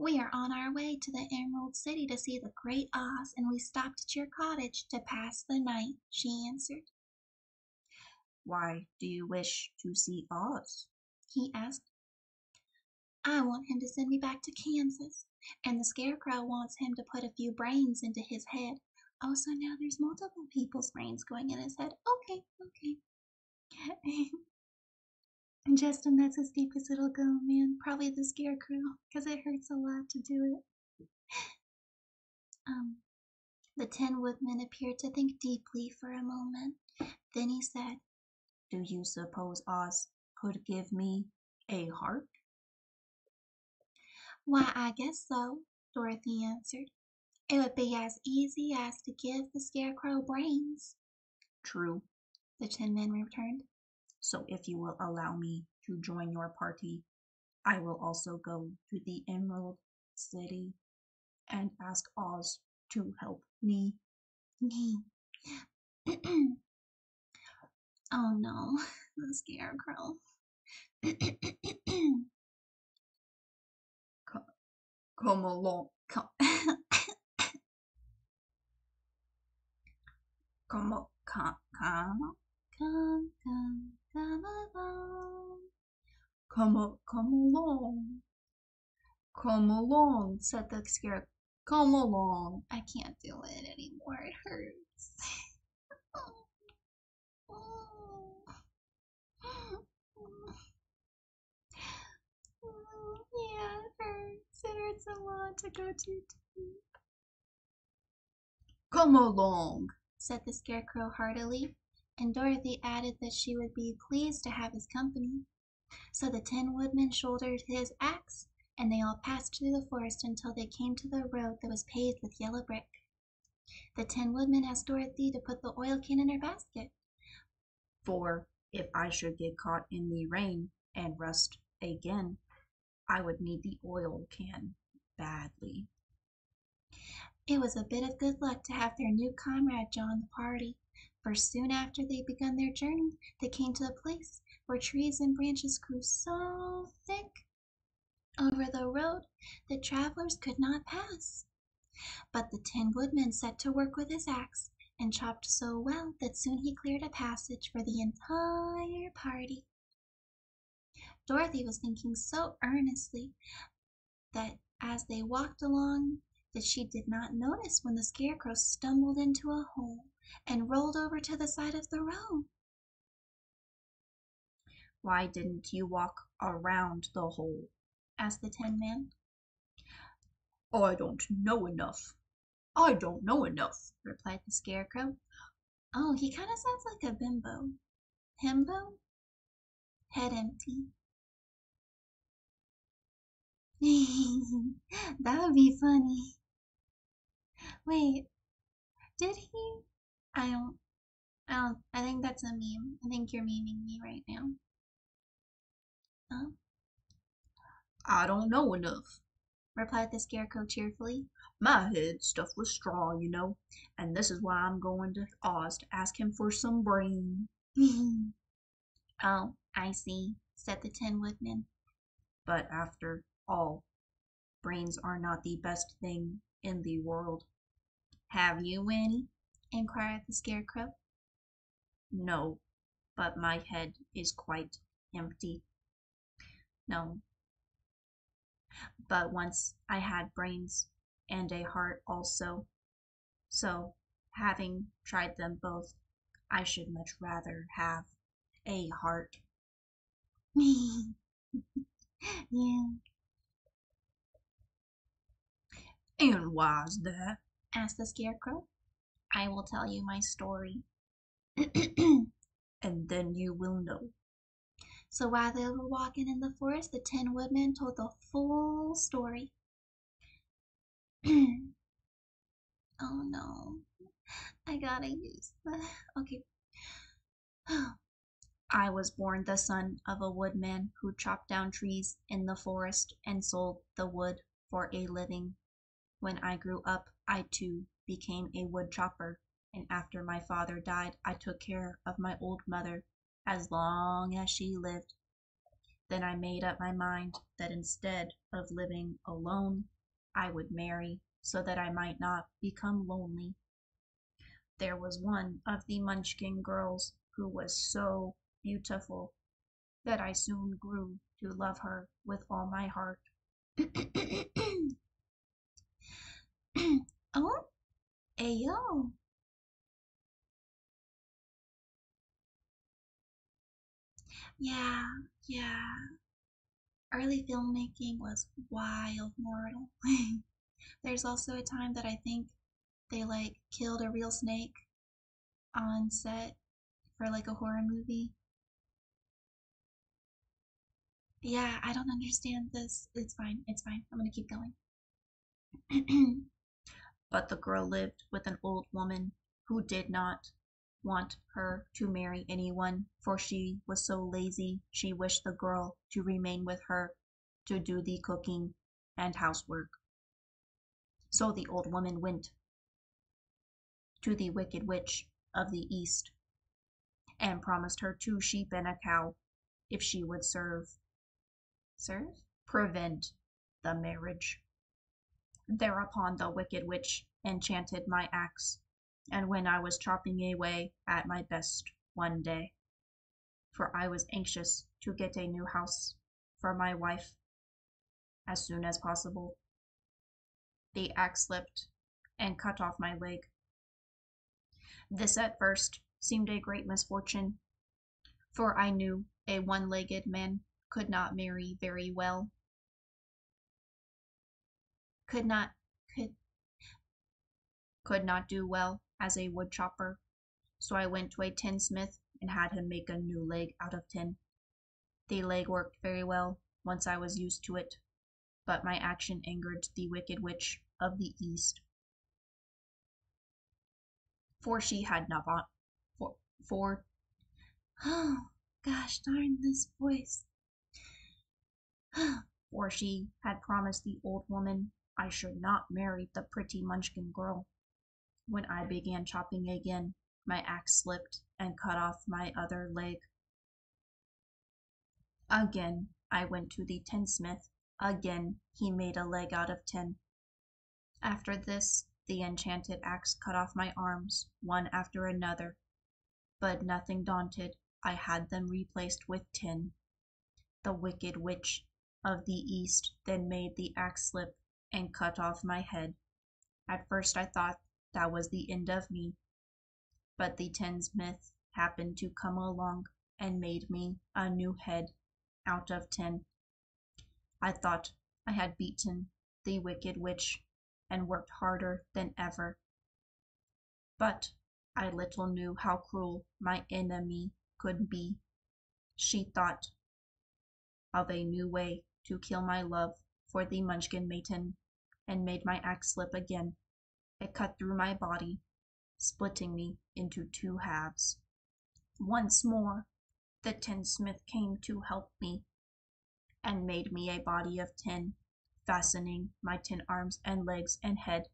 We are on our way to the Emerald City to see the Great Oz, and we stopped at your cottage to pass the night, she answered. Why do you wish to see Oz? He asked. I want him to send me back to Kansas, and the Scarecrow wants him to put a few brains into his head. Oh, so now there's multiple people's brains going in his head. Okay. Justin, that's as deep as it'll go, man. Probably the Scarecrow, because it hurts a lot to do it. The Tin Woodman appeared to think deeply for a moment. Then he said, Do you suppose Oz could give me a heart? Why, I guess so, Dorothy answered. It would be as easy as to give the Scarecrow brains. True, the Tin Man returned. So if you will allow me to join your party, I will also go to the Emerald City and ask Oz to help me. Oh no, the Scarecrow. Come along. Come along. Come along. Come along. Come along, said the scarecrow. Come along. I can't do it anymore. It hurts. Yeah, it hurts. It hurts a lot to go too deep. Come along, said the scarecrow heartily, and Dorothy added that she would be pleased to have his company. So the Tin Woodman shouldered his axe, and they all passed through the forest until they came to the road that was paved with yellow brick. The Tin Woodman asked Dorothy to put the oil can in her basket. for if I should get caught in the rain and rust again, I would need the oil can badly. It was a bit of good luck to have their new comrade join the party, for soon after they begun their journey, they came to a place where trees and branches grew so thick over the road that travelers could not pass. But the Tin Woodman set to work with his axe and chopped so well that soon he cleared a passage for the entire party. Dorothy was thinking so earnestly that as they walked along that she did not notice when the scarecrow stumbled into a hole and rolled over to the side of the road. Why didn't you walk around the hole? asked the Tin Man. I don't know enough. I don't know enough, replied the scarecrow. Oh, he kind of sounds like a bimbo. Himbo? Head empty. That would be funny. Wait, did he? I think that's a meme. I think you're memeing me right now. Huh? I don't know enough, replied the scarecrow cheerfully. My head stuffed with straw, you know, and this is why I'm going to Oz to ask him for some brain. Oh, I see, said the Tin Woodman. But after all, brains are not the best thing in the world. Have you any? Inquired the scarecrow. No, but my head is quite empty. No, but once I had brains and a heart also. So, having tried them both, I should much rather have a heart. Yeah. And why's that? asked the scarecrow. I will tell you my story. And then you will know. So while they were walking in the forest, the Tin Woodman told the full story. Oh no, I gotta use the. Okay. I was born the son of a woodman who chopped down trees in the forest and sold the wood for a living. When I grew up, I too became a wood chopper, and after my father died, I took care of my old mother as long as she lived. Then I made up my mind that instead of living alone, I would marry so that I might not become lonely. There was one of the Munchkin girls who was so beautiful that I soon grew to love her with all my heart. Oh, ayo. Yeah. Early filmmaking was wild, mortal. There's also a time that I think they killed a real snake on set for a horror movie. Yeah, I don't understand this. It's fine. I'm gonna keep going. But the girl lived with an old woman who did not want her to marry anyone, for she was so lazy she wished the girl to remain with her to do the cooking and housework. So the old woman went to the Wicked Witch of the East and promised her 2 sheep and a cow if she would prevent the marriage. Thereupon the Wicked Witch enchanted my axe, and when I was chopping away at my best one day, for I was anxious to get a new house for my wife as soon as possible. The axe slipped and cut off my leg. This at first seemed a great misfortune, for I knew a one-legged man could not marry very well. Could not do well as a wood chopper, so I went to a tinsmith and had him make a new leg out of tin. The leg worked very well once I was used to it, but my action angered the wicked witch of the east, for she had not Oh, gosh darn this voice. for she had promised the old woman I should not marry the pretty Munchkin girl. When I began chopping again, my axe slipped and cut off my other leg. Again, I went to the tinsmith. Again, he made a leg out of tin. After this, the enchanted axe cut off my arms, one after another. But nothing daunted, I had them replaced with tin. The wicked witch of the east then made the axe slip and cut off my head. At first I thought that was the end of me, but the tinsmith happened to come along and made me a new head out of tin. I thought I had beaten the wicked witch and worked harder than ever, but I little knew how cruel my enemy could be. She thought of a new way to kill my love for the Munchkin maiden and made my axe slip again. It cut through my body, splitting me into two halves. Once more, the tinsmith came to help me and made me a body of tin, fastening my tin arms and legs and head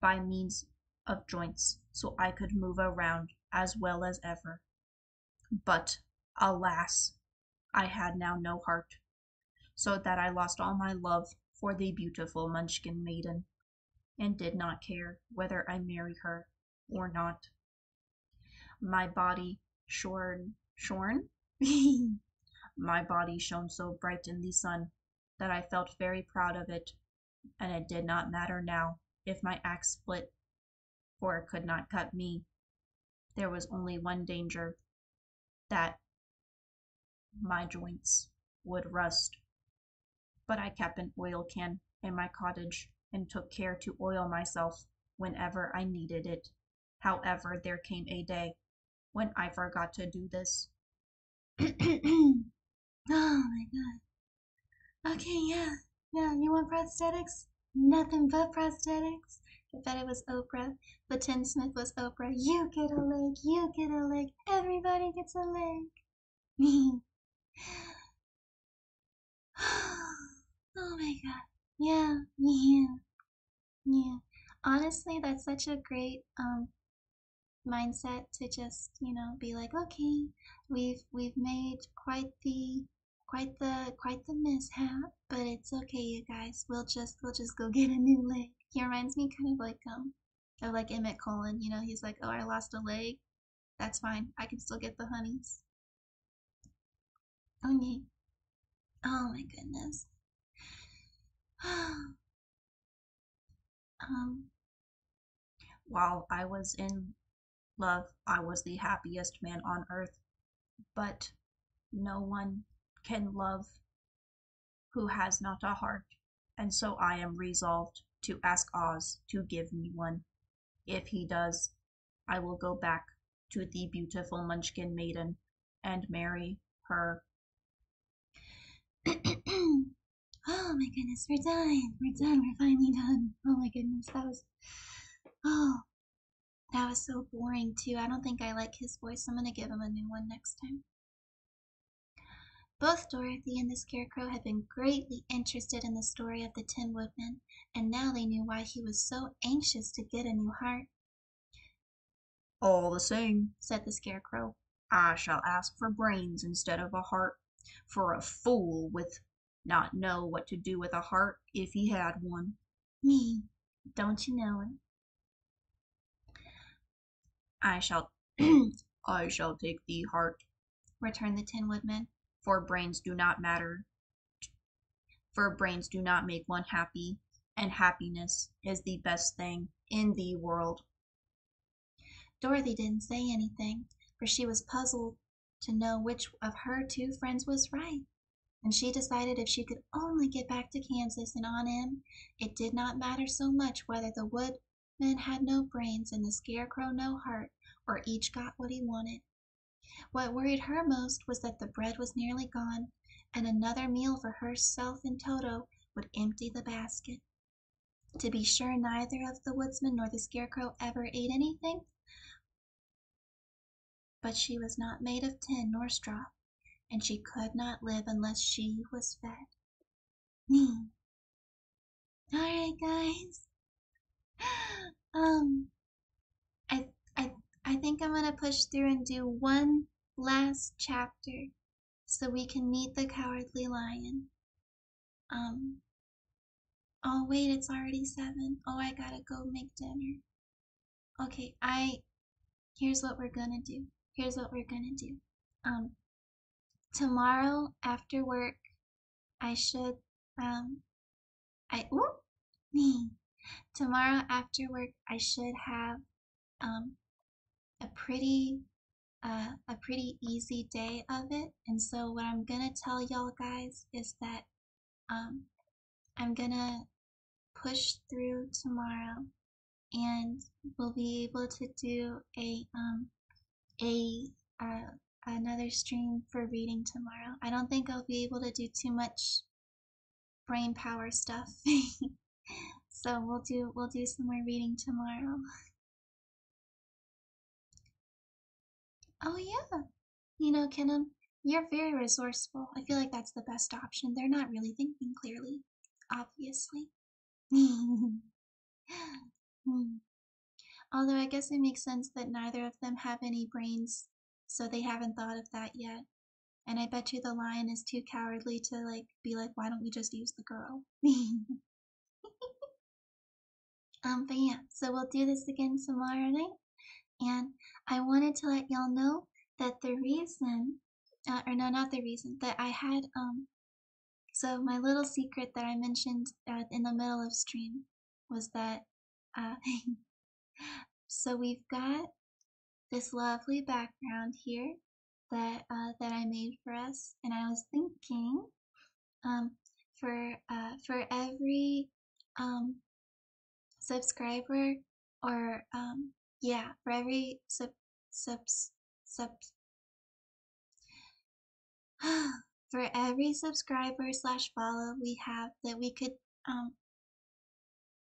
by means of joints so I could move around as well as ever. But, alas, I had now no heart, so that I lost all my love for the beautiful Munchkin maiden, and did not care whether I married her or not. My body shone my body shone so bright in the sun that I felt very proud of it, and it did not matter now if my axe split, for it could not cut me. There was only one danger, that my joints would rust. But I kept an oil can in my cottage and took care to oil myself whenever I needed it. However, there came a day when I forgot to do this. Oh my god. Okay, yeah, you want prosthetics? Nothing but prosthetics. I bet it was Oprah. The tinsmith was Oprah. You get a leg, you get a leg, everybody gets a leg. Oh my god. Yeah. Honestly, that's such a great mindset to just, be like, okay, we've made quite the mishap, but it's okay, you guys. We'll just go get a new leg. He reminds me kind of like Emmett Cullen. He's like, oh, I lost a leg. That's fine. I can still get the honeys. Okay. Oh my goodness. While I was in love, I was the happiest man on earth, but no one can love who has not a heart, and so I am resolved to ask Oz to give me one. If he does, I will go back to the beautiful Munchkin maiden and marry her. Oh my goodness, we're done. We're finally done. Oh my goodness, that was so boring too. I don't think I like his voice. I'm gonna give him a new one next time. Both Dorothy and the Scarecrow had been greatly interested in the story of the Tin Woodman, and now they knew why he was so anxious to get a new heart. All the same, said the Scarecrow, I shall ask for brains instead of a heart, for a fool would not know what to do with a heart if he had one. Me, don't you know it? I shall take the heart, returned the Tin Woodman. for brains do not matter for brains do not make one happy, and happiness is the best thing in the world. Dorothy didn't say anything, for she was puzzled to know which of her two friends was right, and she decided if she could only get back to Kansas and on in, it did not matter so much whether the woodman had no brains and the scarecrow no heart, or each got what he wanted. What worried her most was that the bread was nearly gone, and another meal for herself and Toto would empty the basket. To be sure, neither of the woodsman nor the scarecrow ever ate anything, but she was not made of tin nor straw, and she could not live unless she was fed. Alright, guys. I I think I'm gonna push through and do one last chapter so we can meet the Cowardly Lion. Oh wait, it's already 7. Oh, I gotta go make dinner. Okay, here's what we're gonna do. Tomorrow after work, I should, tomorrow after work, I should have, a pretty easy day of it. And so what I'm gonna tell y'all guys is that I'm gonna push through tomorrow, and we'll be able to do another stream for reading tomorrow. I don't think I'll be able to do too much brain power stuff. So we'll do some more reading tomorrow. Oh yeah, Kenem, you're very resourceful. I feel like that's the best option. They're not really thinking clearly, obviously. Although I guess it makes sense that neither of them have any brains, so they haven't thought of that yet. And I bet you the lion is too cowardly to be like, why don't we just use the girl? But yeah, so we'll do this again tomorrow night. And I wanted to let y'all know that the reason, or no, not the reason, that I had, so my little secret that I mentioned in the middle of stream was that, so we've got this lovely background here that I made for us, and I was thinking, for every subscriber, or yeah, for every for every subscriber / follow we have, that we could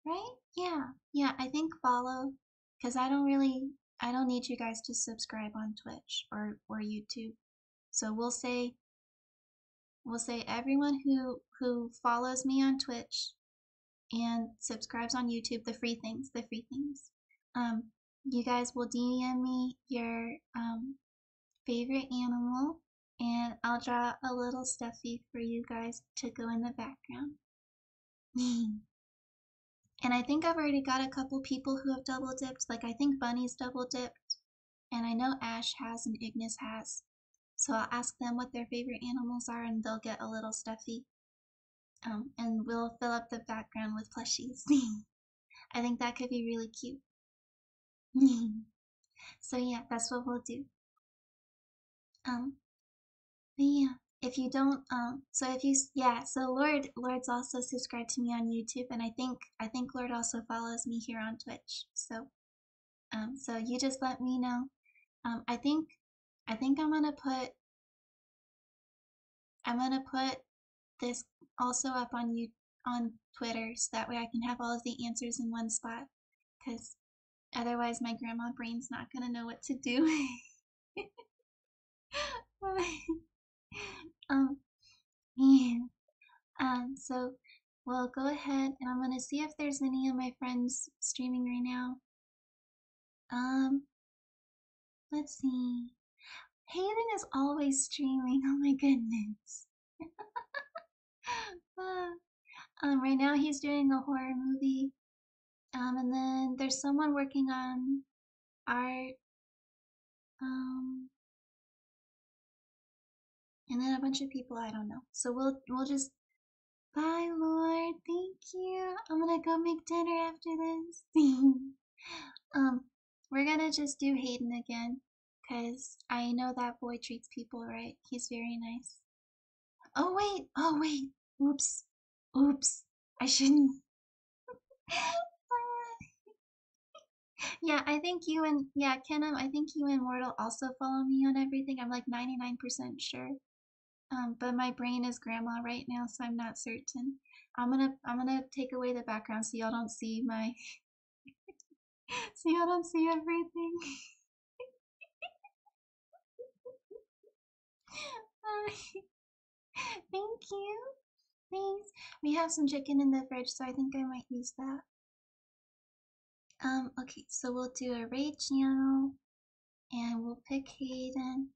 right? Yeah, I think follow, because I don't need you guys to subscribe on Twitch or YouTube. So we'll say everyone who follows me on Twitch and subscribes on YouTube, the free things. You guys will DM me your favorite animal, and I'll draw a little stuffy for you guys to go in the background. And I think I've already got a couple people who have double dipped. Like, I think Bunny's double dipped, and I know Ash has and Ignis has. So I'll ask them what their favorite animals are, and they'll get a little stuffy. And we'll fill up the background with plushies. I think that could be really cute. So yeah, that's what we'll do. But yeah, if you don't, so Lord's also subscribed to me on YouTube, and I think Lord also follows me here on Twitch. So, so you just let me know. I think I'm gonna put this also up on Twitter, so that way I can have all of the answers in one spot, because otherwise my grandma brain's not gonna know what to do. Yeah. So we'll go ahead, and I'm gonna see if there's any of my friends streaming right now. Let's see. Hayden is always streaming. Oh my goodness. Right now he's doing a horror movie. And then there's someone working on art. And then a bunch of people I don't know. So we'll just Bye, Lord. Thank you. I'm gonna go make dinner after this. We're gonna just do Hayden again, cause I know that boy treats people right. He's very nice. Oh wait. Oh wait. Oops. Oops. I shouldn't. Yeah, I think you and Kenem, I think you and Mortal also follow me on everything. I'm like 99% sure. But my brain is grandma right now, so I'm not certain. I'm gonna take away the background so y'all don't see my so y'all don't see everything. Thank you. Thanks. We have some chicken in the fridge, so I think I might use that. Okay, so we'll do a raid channel and we'll pick Hayden.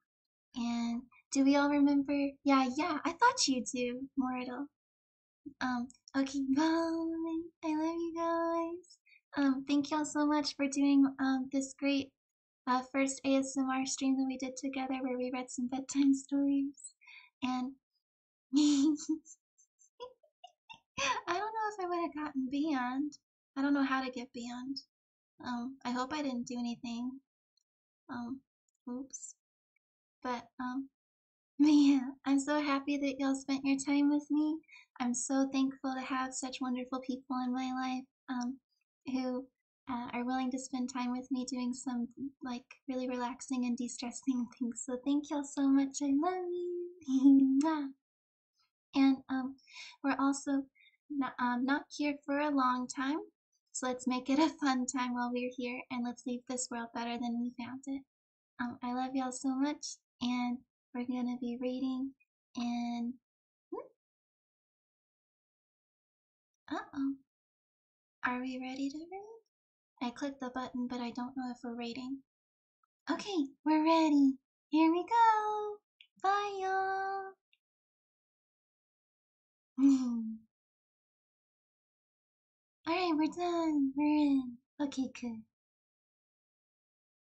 And do we all remember? Yeah, I thought you do, Mortal. Okay, bye. I love you guys. Thank y'all so much for doing this great first ASMR stream that we did together where we read some bedtime stories. And I don't know if I would have gotten banned. I don't know how to get banned. I hope I didn't do anything. Oops. But yeah, I'm so happy that y'all spent your time with me. I'm so thankful to have such wonderful people in my life who are willing to spend time with me doing some like really relaxing and de-stressing things. So thank y'all so much. I love you. And we're also not here for a long time. So let's make it a fun time while we're here and let's leave this world better than we found it. I love y'all so much, and we're gonna be reading in. Uh-oh. Are we ready to read? I clicked the button, but I don't know if we're reading. Okay, we're ready. Here we go. Bye, y'all. Alright, we're done. We're in. Okay, good.